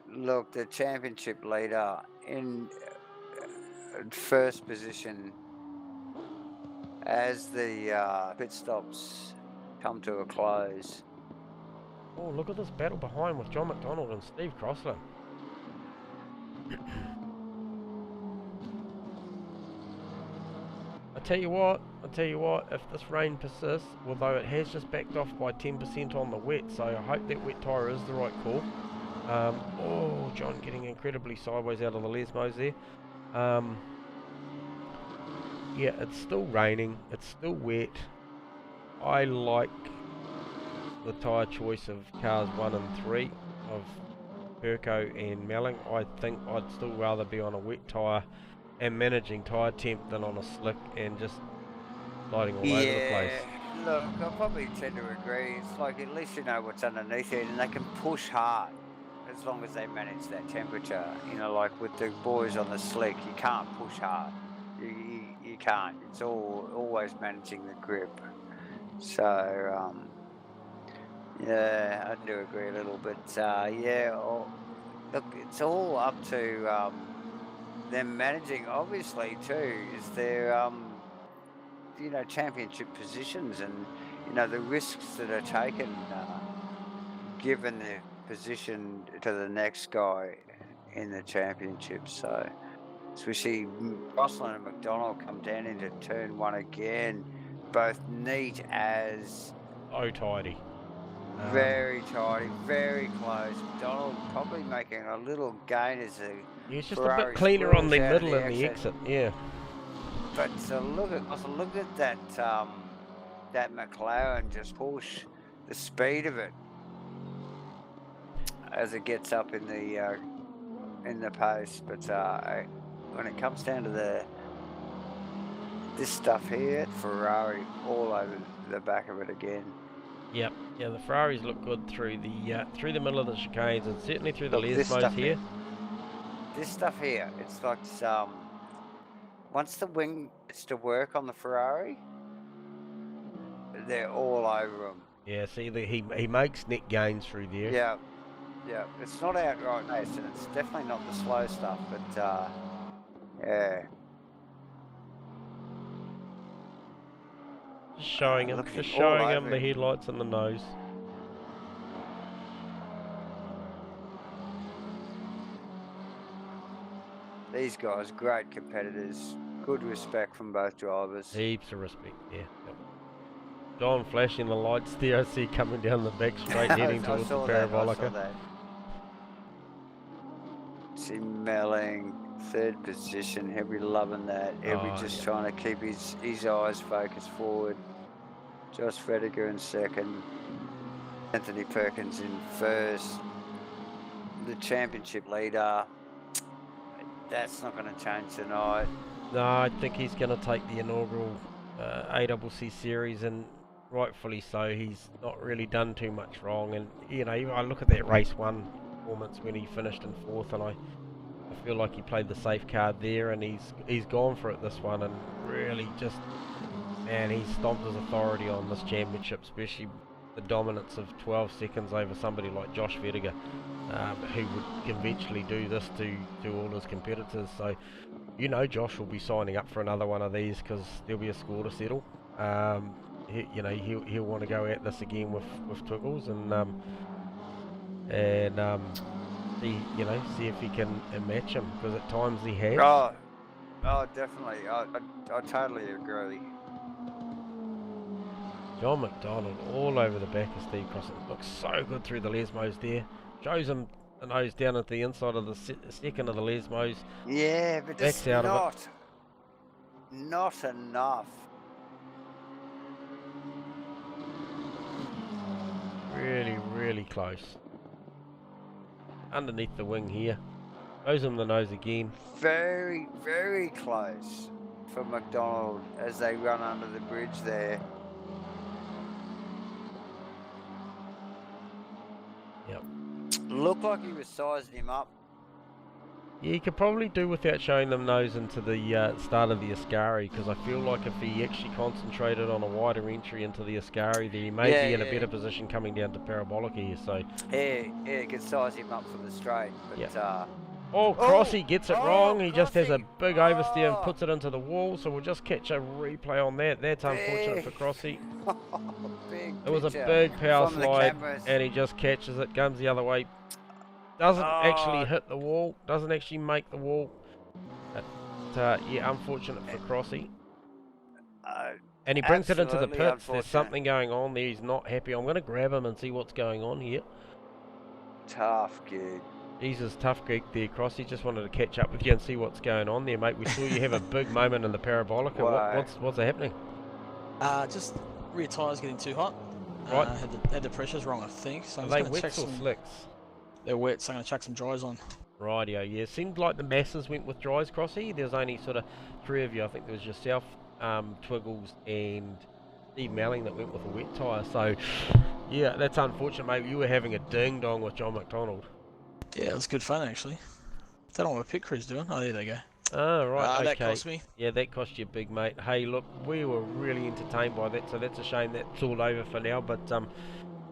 Look, the championship leader in first position as the pit stops come to a close. Oh, look at this battle behind with John McDonald and Steve Crossland. I tell you what, if this rain persists, although it has just backed off by 10% on the wet, so I hope that wet tyre is the right call. Oh, John getting incredibly sideways out of the Lesmos there. Yeah, it's still raining, it's still wet. I like the tyre choice of cars 1 and 3 of Perko and Melling. I think I'd still rather be on a wet tyre and managing tyre temp than on a slick and just sliding all over the place. Look, I probably tend to agree. It's like at least you know what's underneath it and they can push hard as long as they manage that temperature. You know, like with the boys on the slick, you can't push hard. You can't. It's always managing the grip. So, yeah, I do agree a little bit. Look, it's all up to them managing, obviously, too, is their, championship positions and, the risks that are taken given their position to the next guy in the championship. So we see Crossland and McDonald come down into turn 1 again, both neat as... Oh, tidy. Very tidy, very close. McDonald probably making a little gain as a... It's just a bit cleaner on the middle and the exit, yeah. But look at that that McLaren just push the speed of it as it gets up in the post. But when it comes down to this stuff here, Ferrari all over the back of it again. Yep, yeah, the Ferraris look good through the middle of the chicanes and certainly through the Lesmos here. This stuff here, it's like once the wing gets to work on the Ferrari, they're all over them. Yeah, see, he makes net gains through there. Yeah, Yeah, it's not outright race, and it's definitely not the slow stuff, but yeah. Just showing him, looking just all showing him over the him. headlights and the nose. These guys, great competitors, good respect from both drivers. Heaps of respect, yeah. Yep. John flashing the lights there, I see coming down the back straight heading I towards the saw that, I saw parabolica. that. Tim Melling, third position, he'll be loving that. He'll be just trying to keep his eyes focused forward. Josh Frediger in second. Anthony Perkins in first. The championship leader. That's not going to change tonight. No, I think he's going to take the inaugural ACC series, and rightfully so. He's not really done too much wrong, and you know, I look at that race 1 performance when he finished in 4th, and I feel like he played the safe card there, and he's gone for it this one, and really just, man, he's stomped his authority on this championship, especially the dominance of 12 seconds over somebody like Josh Vertiger, who would eventually do this to all his competitors. So, you know, Josh will be signing up for another one of these because there'll be a score to settle. He'll want to go at this again with Twiggles and see if he can match him, because at times he has. Oh, definitely. I totally agree. John McDonald all over the back of Steve Crossan. Looks so good through the Lesmos there. Shows him the nose down at the inside of the second of the Lesmos. Yeah, but Backs it's out of not enough. Really, really close. Underneath the wing here. Shows him the nose again. Very, very close for McDonald as they run under the bridge there. Yep. Looked like he was sizing him up. Yeah, he could probably do without showing them nose into the start of the Ascari, because I feel like if he actually concentrated on a wider entry into the Ascari, then he may be in a better position coming down to Parabolica here. So Yeah, could size him up for the straight. But Crossy gets it wrong. He just has a Crossy. big oversteer and puts it into the wall. So we'll just catch a replay on that. That's unfortunate Big. for Crossy. Big It was a picture big power from the slide, cameras. and he just catches it, comes the other way. Doesn't actually hit the wall, doesn't actually make the wall. But, yeah, unfortunate for Crossy. And he brings it into the absolutely pits. There's unfortunate. something going on there. He's not happy. I'm going to grab him and see what's going on here. Tough gig. Jesus, tough gig there, Crossy. Just wanted to catch up with you and see what's going on there, mate. We saw you have a big moment in the Parabolica. Wow. What's happening? Just rear tyres getting too hot. Right. Had the pressures wrong, I think. So Are I'm they just going to check wets or some. slicks? They're wet, so I'm going to chuck some dries on. Rightio, yeah. Seemed like the masses went with dries, Crossy. There's only sort of 3 of you. I think there was yourself, Twiggles, and Steve Melling that went with a wet tyre. So, yeah, that's unfortunate, mate. You were having a ding-dong with John McDonald. Yeah, it was good fun, actually. Don't know what pit crew's doing. Oh, there they go. Oh, right, okay. That cost me. Yeah, that cost you big, mate. Hey, look, we were really entertained by that, so that's a shame that's all over for now. But,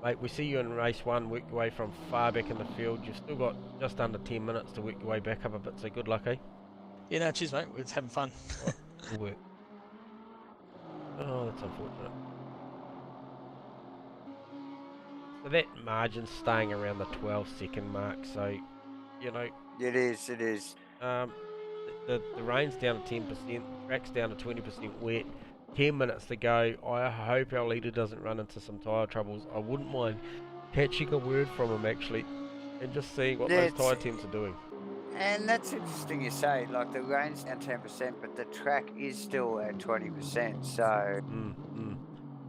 mate, we see you in race 1, work your way from far back in the field. You've still got just under 10 minutes to work your way back up a bit, so good luck, eh? Yeah, no, cheers, mate. We're just having fun. Right, good work. Oh, that's unfortunate. So that margin's staying around the 12-second mark, so, you know... It is. The rain's down to 10%, track's down to 20% wet, 10 minutes to go. I hope our leader doesn't run into some tyre troubles. I wouldn't mind catching a word from him, actually, and just seeing what those tyre teams are doing. And that's interesting you say, like the rain's down 10%, but the track is still at 20%, so...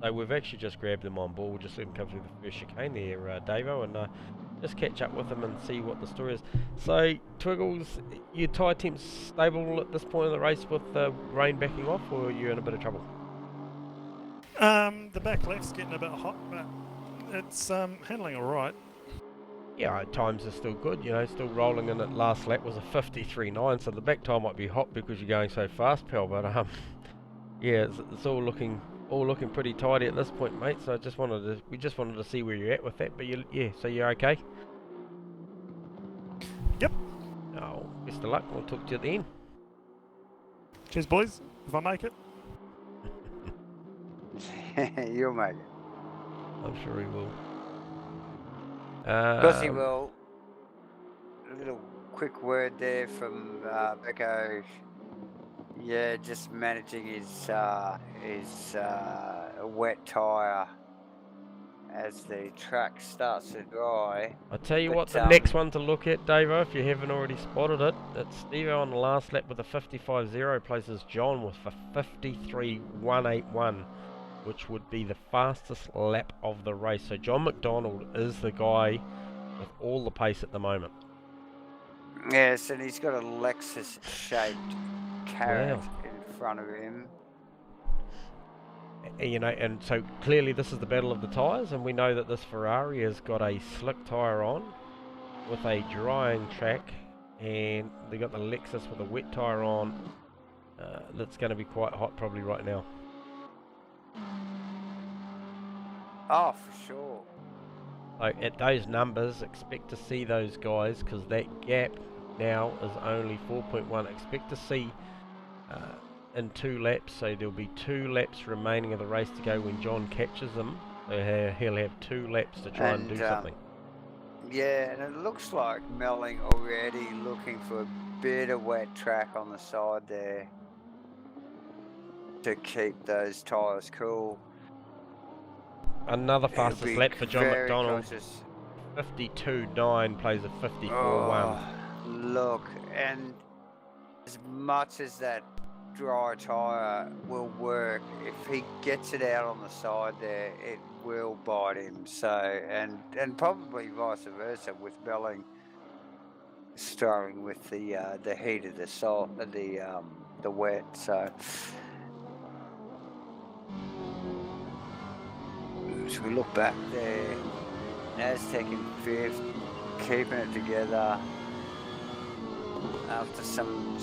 So we've actually just grabbed them on board. We'll just let them come through the first chicane there, Davo, and just catch up with them and see what the story is. So, Twiggles, your tyre team's stable at this point in the race with the rain backing off, or are you in a bit of trouble? The back left's getting a bit hot, but it's handling all right. Yeah, times are still good, you know, still rolling in. At last lap was a 53.9, so the back time might be hot because you're going so fast, pal, but yeah, it's all looking pretty tidy at this point, mate. So we just wanted to see where you're at with that. But so you're okay? Oh, best of luck. We'll talk to you at the end. Cheers, boys. If I make it. You'll make it. I'm sure he will. Because he will. A little quick word there from Becco. Yeah, just managing his wet tyre as the track starts to dry. I'll tell you But, what, the next one to look at, Davo, if you haven't already spotted it, it's Steve-O on the last lap with a 55.0 places John with a 53.181, which would be the fastest lap of the race. So John McDonald is the guy with all the pace at the moment. Yes, and he's got a Lexus-shaped carrot in front of him. You know, and so clearly this is the battle of the tyres, and we know that this Ferrari has got a slick tyre on with a drying track, and they got the Lexus with a wet tyre on. That's going to be quite hot probably right now. Oh, for sure. So at those numbers, expect to see those guys, because that gap now is only 4.1. Expect to see in 2 laps, so there'll be 2 laps remaining of the race to go when John catches them. So he'll have 2 laps to try and do something. Yeah, and it looks like Melling already looking for a bit of wet track on the side there to keep those tyres cool. Another fastest lap for John McDonald. 52.9 plays a 54.1. Oh, look, and as much as that dry tyre will work, if he gets it out on the side there, it will bite him. So, and probably vice versa with Belling struggling with the heat of the salt, the wet. So as we look back there, Aztec in 5th, keeping it together after some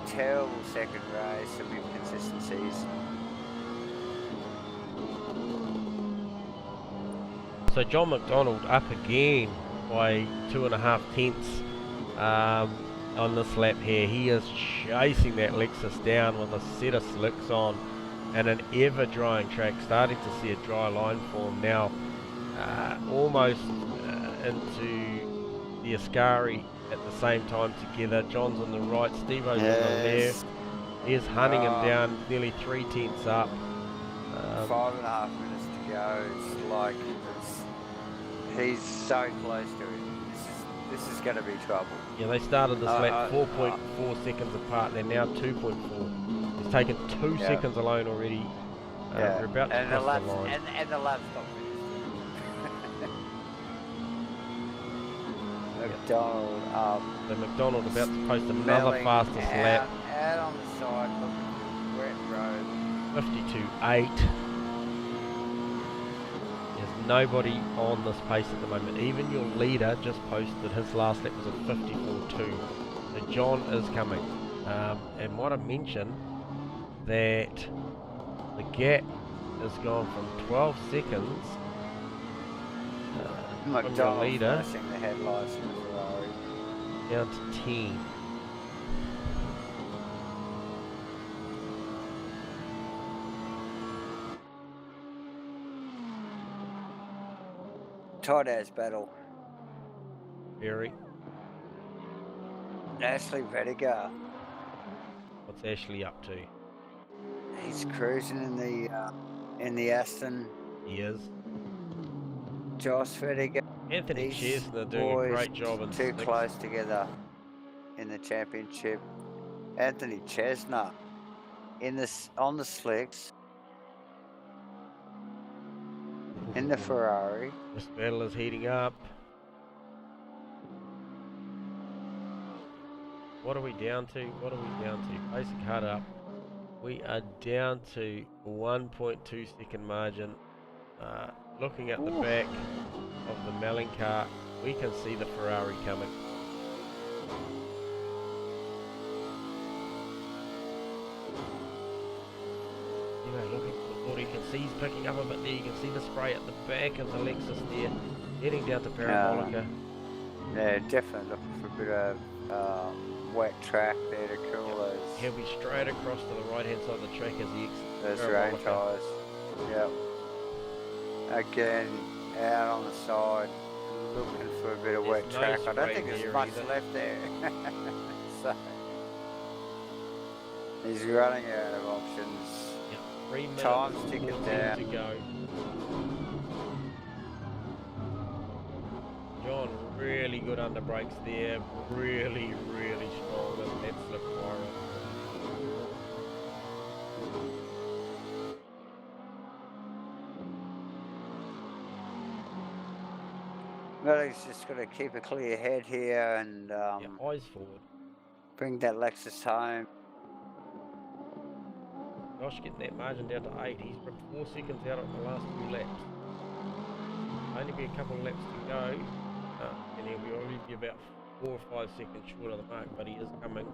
terrible second race, some inconsistencies. So John McDonald up again by 2.5 tenths on this lap here. He is chasing that Lexus down with a set of slicks on and an ever drying track, starting to see a dry line form now, almost into the Ascari at the same time together. John's on the right, Steve-O's on the left. Here's hunting him down, nearly 3 tenths up. 5.5 minutes to go. It's like he's so close to it. This is going to be trouble. Yeah, they started this lap 4.4 seconds apart. They're now 2.4. It's taken 2 seconds alone already. We're about to cross the line. And the lap's not finished. McDonald up. So McDonald about to post another fastest lap. Out on the side, wet road. 52.8. There's nobody on this pace at the moment. Even your leader just posted his last lap was a 54.2. So John is coming. And what I mentioned, that the gap has gone from 12 seconds from your leader flashing the headlights in the Ferrari down to 10. tight ass battle. Very. Ashley Vediger. What's Ashley up to? He's cruising in the Aston. He is. Josh Vediger. Anthony Chesner doing a great job in too close together in the championship. Anthony Chesner on the slicks in the Ferrari. This battle is heating up. What are we down to? Basic hard up. We are down to 1.2 second margin. Looking at the back of the Melling car, we can see the Ferrari coming. You know, looking for the board, you can see he's picking up a bit there. You can see the spray at the back of the Lexus there, heading down to Parabolica. Yeah, definitely looking for a bit of wet track there to cool He'll be straight across to the right hand side of the track as he those exits rain tyres. Yep. Again, out on the side, looking for a bit of wet no track. I don't spray think there's there much either. left there. So he's running out of options. 3 minutes, Time's ticking 14 down. to go. John, really good under brakes there. Really, really strong. And that's the fire. Well, he's just got to keep a clear head here and Eyes forward. bring that Lexus home. Josh getting that margin down to 8. He's ripped 4 seconds out on the last 2 laps. Only be a couple of laps to go. And he'll be already be about 4 or 5 seconds short of the mark, but he is coming.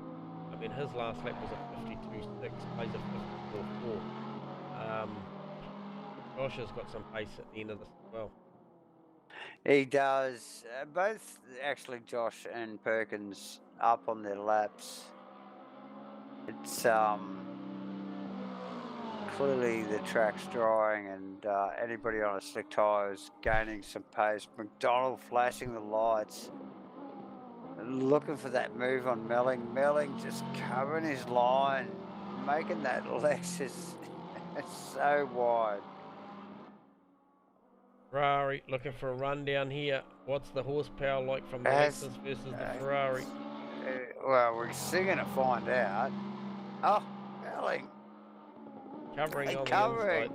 I mean, his last lap was a 52.6, plays a 54.4. Josh has got some pace at the end of this as well. He does. Both, actually, Josh and Perkins up on their laps. It's clearly the track's drying and anybody on a slick tyre is gaining some pace. McDonald flashing the lights, looking for that move on Melling. Melling just covering his line, making that Lexus so wide. Ferrari looking for a run down here. What's the horsepower like from the Lexus versus the Ferrari? Well, we're soon to find out. Oh, Melling. Covering on the inside.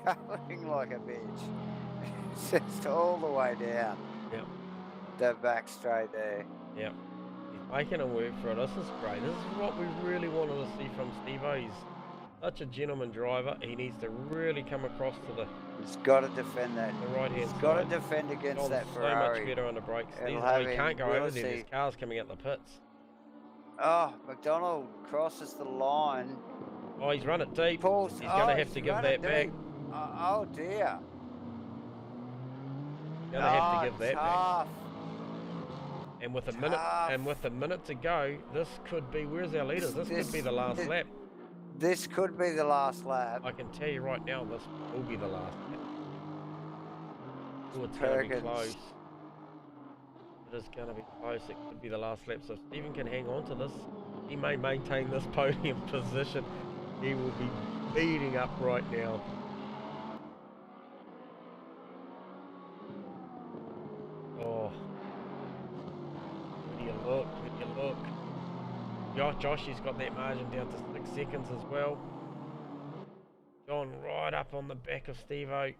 Covering like a bitch. Just all the way down. Yep. The back straight there. Yep. He's making him work for it. This is great. This is what we really wanted to see from Steve-O. He's such a gentleman driver. He needs to really come across to the He's got to defend that. the right hand He's side. got to defend against John's that so Ferrari. much better under brakes. It'll He have him can't go over there. really- There's cars coming out the pits. Oh, McDonald crosses the line. Oh, he's run it deep. Pulls. He's going to have to give that back. Oh dear. Going to have to give that back. Tough. And with a minute to go, this could be. Where's our leaders? This could be the last lap. This could be the last lap. I can tell you right now, this will be the last lap. Oh, it's going to be close. It is going to be close. It could be the last lap. So if Stephen can hang on to this, he may maintain this podium position. He will be beating up right now. Oh. Where do you look? Where do you look? Josh, he's got that margin down to 6 seconds as well. John right up on the back of Steve-O.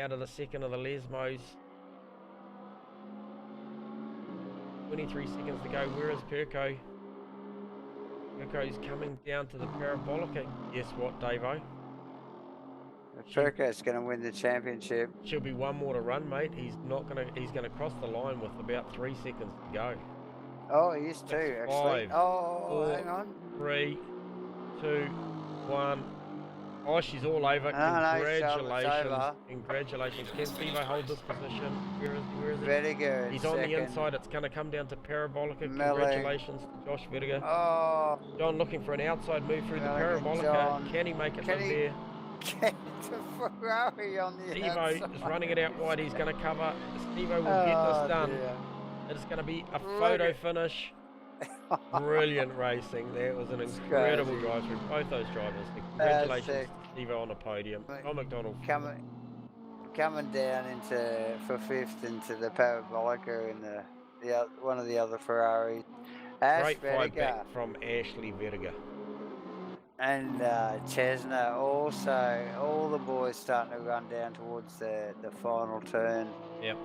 Out of the second of the Lesmos. 23 seconds to go. Where is Perko? Perko's coming down to the Parabolica. Guess what, Davo? Perko's going to win the championship. Should be one more to run, mate. He's gonna cross the line with about 3 seconds to go. Oh, he is too, actually. 5, Oh, 4, hang on. 3, 2, 1. Oh, she's all over. Congratulations. Congratulations. Can Steve-O hold this position? Where is he? Very good. He's on the inside. It's going to come down to Parabolica. Congratulations to Josh Vertiger. Oh. John looking for an outside move through the Parabolica. John. Can he make it Can from he there? get the Ferrari on the Steve-O outside? is running it out wide. He's going to cover. Steve-O will get this done. Dear. It's going to be a photo finish. Brilliant racing. There was an incredible drive through both those drivers. Congratulations to Steve-O on the podium. John McDonald. Coming down for fifth into the Parabolica in the one of the other Ferraris. Great fight back from Ashley Vertiger. And Chesna also, all the boys starting to run down towards the final turn. Yep.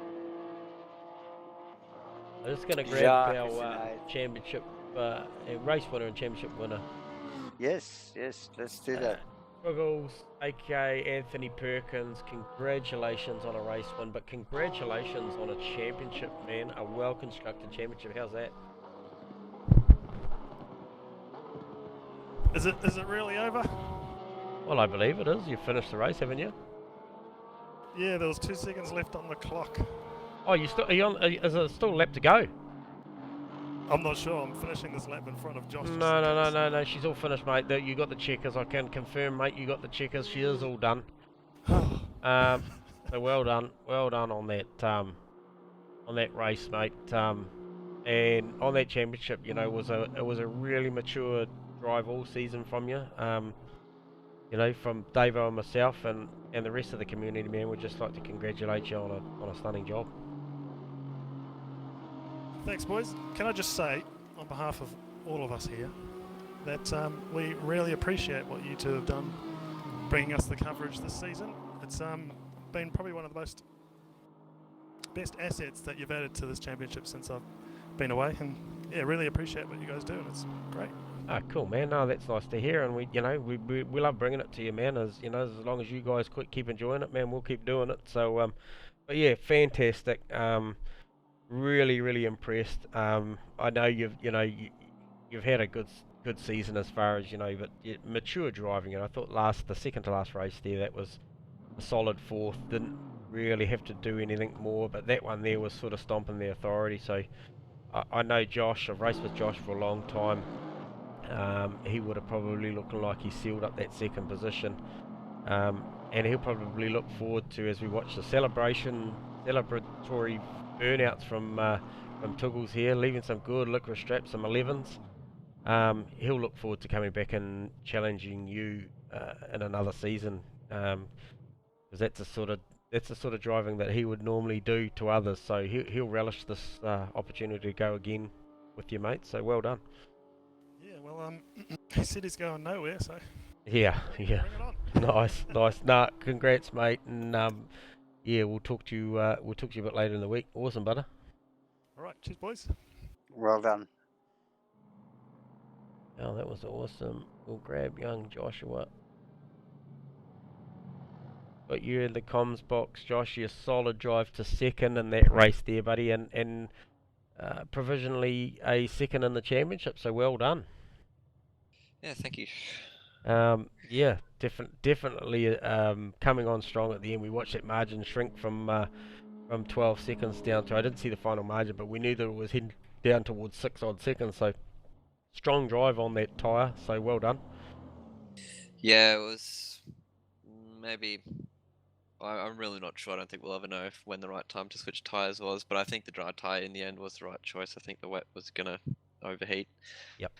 I'm just going to grab our championship, race winner and championship winner. Yes, let's do that. Squiggles, aka Anthony Perkins, congratulations on a race win, but congratulations on a championship, man. A well-constructed championship. How's that? Is it really over? Well, I believe it is. You've finished the race, haven't you? Yeah, there was 2 seconds left on the clock. Oh, you still? Are you on? Is it still a lap to go? I'm not sure. I'm finishing this lap in front of Josh. just No, in no, no, case. no, no. She's all finished, mate. You got the checkers. I can confirm, mate. You got the checkers. She is all done. So well done on that race, mate. And on that championship, you know, it was a really mature drive all season from you. You know, from Davo and myself and the rest of the community, man. We'd just like to congratulate you on a stunning job. Thanks, boys. Can I just say, on behalf of all of us here, that we really appreciate what you two have done, bringing us the coverage this season. It's been probably one of the best assets that you've added to this championship since I've been away, and yeah, really appreciate what you guys do, and it's great. Ah, cool, man. No, that's nice to hear, and we love bringing it to you, man. As you know, as long as you guys keep enjoying it, man, we'll keep doing it. So, but yeah, fantastic. Really impressed. I know you've had a good season as far as but mature driving. And I thought the second to last race there, that was a solid fourth. Didn't really have to do anything more, but that one there was sort of stomping the authority. So I know Josh. I've raced with Josh for a long time. He would have probably looked like he sealed up that second position, and he'll probably look forward to, as we watch the celebratory burnouts from Tuggles here, leaving some good licorice straps, some 11s. He'll look forward to coming back and challenging you in another season, because that's the sort of driving that he would normally do to others. So he'll relish this opportunity to go again with you, mate. So well done. Yeah, well, he said he's going nowhere, so Yeah. bring it on. Nice. Nah, congrats, mate, and yeah, we'll talk to you a bit later in the week. Awesome, butter. All right, cheers, boys. Well done. Oh, that was awesome. We'll grab young Joshua. Got you in the comms box, Josh. Your solid drive to second in that race there, buddy, and provisionally a second in the championship. So well done. Yeah, thank you. Yeah, definitely coming on strong at the end. We watched that margin shrink from 12 seconds down to, I didn't see the final margin, but we knew that it was heading down towards 6 odd seconds. So strong drive on that tyre. So well done. Yeah, it was maybe. I'm really not sure. I don't think we'll ever know when the right time to switch tyres was, but I think the dry tyre in the end was the right choice. I think the wet was gonna overheat. Yep.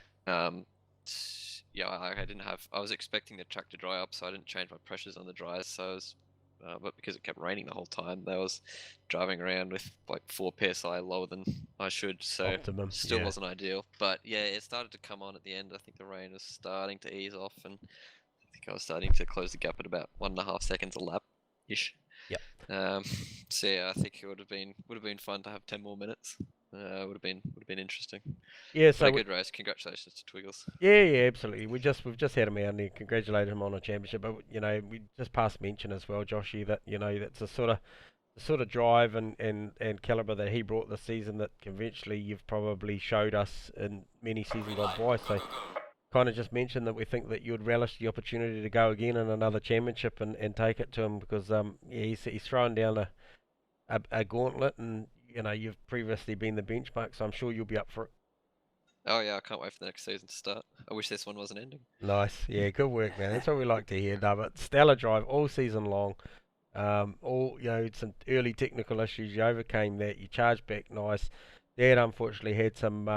Yeah, I was expecting the track to dry up, so I didn't change my pressures on the dries. So I was, but because it kept raining the whole time, I was driving around with like 4 psi lower than I should. So Optimum. still Yeah. wasn't ideal. But yeah, it started to come on at the end. I think the rain was starting to ease off, and I think I was starting to close the gap at about 1.5 seconds a lap ish. Yep. So yeah, I think it would have been fun to have 10 more minutes. Would have been interesting. Yeah, But so a good race. Congratulations to Twiggles. yeah, absolutely. We've just had him out and congratulated him on a championship. But we just passed mention as well, Joshy, that that's the sort of drive and caliber that he brought this season that conventionally you've probably showed us in many seasons gone by. So kind of just mentioned that we think that you'd relish the opportunity to go again in another championship and take it to him, because he's thrown down a gauntlet, and you've previously been the benchmark, so I'm sure you'll be up for it. Oh yeah, I can't wait for the next season to start. I wish this one wasn't ending. Nice, yeah, good work, man. That's what we like to hear. No, but stellar drive all season long. All some early technical issues, you overcame that. You charged back nice. Dad unfortunately had some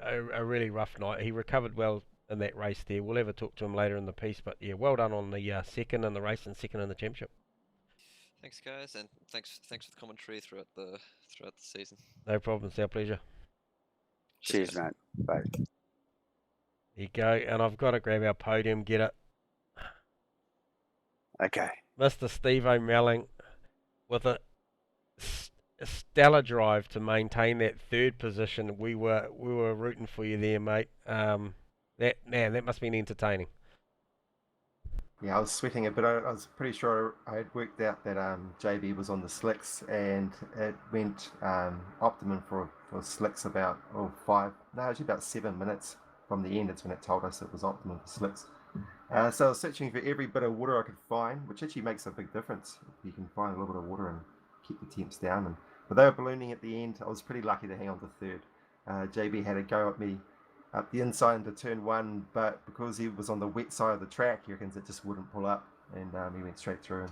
a really rough night. He recovered well in that race there. We'll ever talk to him later in the piece, but yeah, well done on the second in the race and second in the championship. Thanks, guys, and thanks for the commentary throughout the season. No problem, it's our pleasure. Cheers, guys. mate. Bye. There you go, and I've got to grab our podium, get it. Okay. Mr. Steve O'Melling with a stellar drive to maintain that third position. We were rooting for you there, mate. That must have been entertaining. Yeah, I was sweating a bit. I was pretty sure I had worked out that JB was on the slicks, and it went optimum for slicks about actually about 7 minutes from the end. It's when it told us it was optimum for slicks. So I was searching for every bit of water I could find, which actually makes a big difference. You can find a little bit of water and keep the temps down. And But they were ballooning at the end. I was pretty lucky to hang on to third. JB had a go at me up the inside into turn 1, but because he was on the wet side of the track, he reckons it just wouldn't pull up, and he went straight through.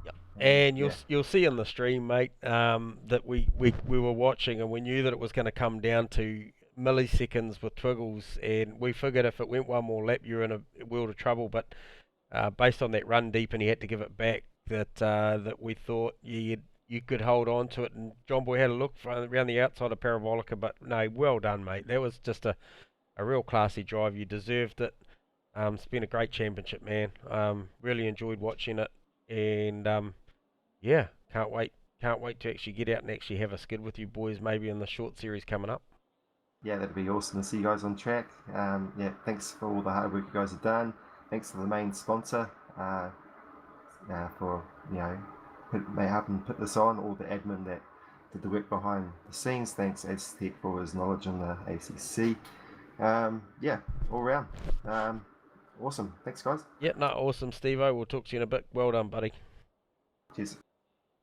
Yep. And yeah. you'll see in the stream, mate, that we were watching and we knew that it was going to come down to milliseconds with Twiggles, and we figured if it went one more lap, you're in a world of trouble. But based on that run deep and he had to give it back, that we thought you could hold on to it. And John Boy had a look around the outside of Parabolica, but no, well done, mate. That was just a real classy drive. You deserved it. It's been a great championship, man. Really enjoyed watching it, and yeah, can't wait to actually get out and actually have a skid with you boys, maybe in the short series coming up. Yeah, that'd be awesome to see you guys on track. Yeah, thanks for all the hard work you guys have done. Thanks to the main sponsor for helping put this on. All the admin that did the work behind the scenes. Thanks Aztec for his knowledge on the ACC. Yeah, all round. Awesome. Thanks, guys. Yeah, no, awesome, Steve-O. We'll talk to you in a bit. Well done, buddy. Cheers.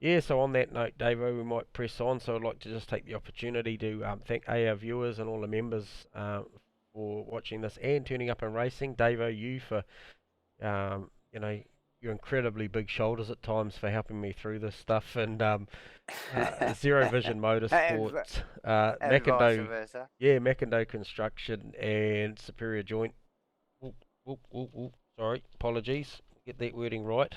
Yeah, so on that note, Davo, we might press on. So I'd like to just take the opportunity to thank our viewers and all the members for watching this and turning up and racing. Davo, you for your incredibly big shoulders at times for helping me through this stuff, and Zero Vision Motorsports, Macindoe Construction, and Superior Joint. Sorry, apologies. Get that wording right.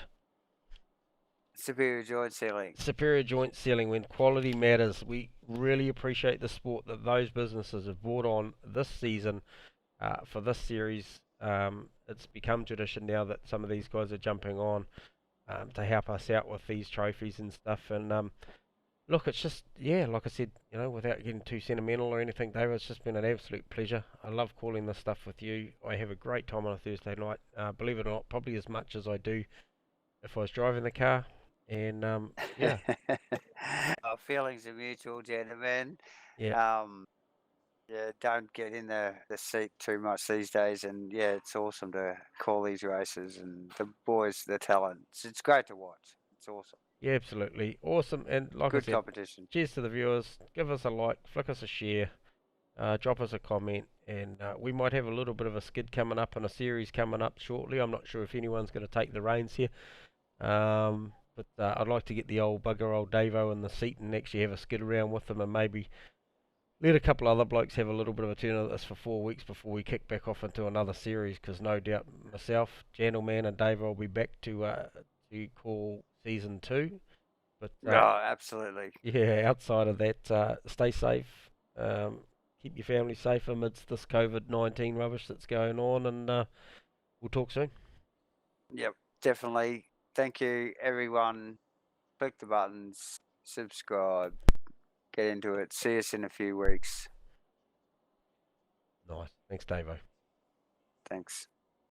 Superior Joint Sealing. Superior Joint Sealing. When quality matters, we really appreciate the support that those businesses have brought on this season for this series. It's become tradition now that some of these guys are jumping on to help us out with these trophies and stuff. And look, it's just, like I said, without getting too sentimental or anything, David, it's just been an absolute pleasure. I love calling this stuff with you. I have a great time on a Thursday night. Believe it or not, probably as much as I do if I was driving the car. And yeah. Our feelings are mutual, gentlemen. Yeah. Don't get in the seat too much these days, and it's awesome to call these races, and the boys, the talent. It's great to watch. It's awesome. Yeah, absolutely awesome, and like Good I said, competition. Cheers to the viewers. Give us a like, flick us a share, drop us a comment, and we might have a little bit of a skid coming up and a series coming up shortly. I'm not sure if anyone's going to take the reins here, but I'd like to get the old Davo in the seat and actually have a skid around with them, and maybe let a couple other blokes have a little bit of a turn at this for 4 weeks before we kick back off into another series, because no doubt myself, Gentleman and Davo will be back to call season 2. But absolutely. Yeah, outside of that, stay safe, keep your family safe amidst this COVID-19 rubbish that's going on, and we'll talk soon. Yep, definitely. Thank you, everyone. Click the buttons, subscribe, get into it. See us in a few weeks. Nice. Thanks, Davo. Thanks.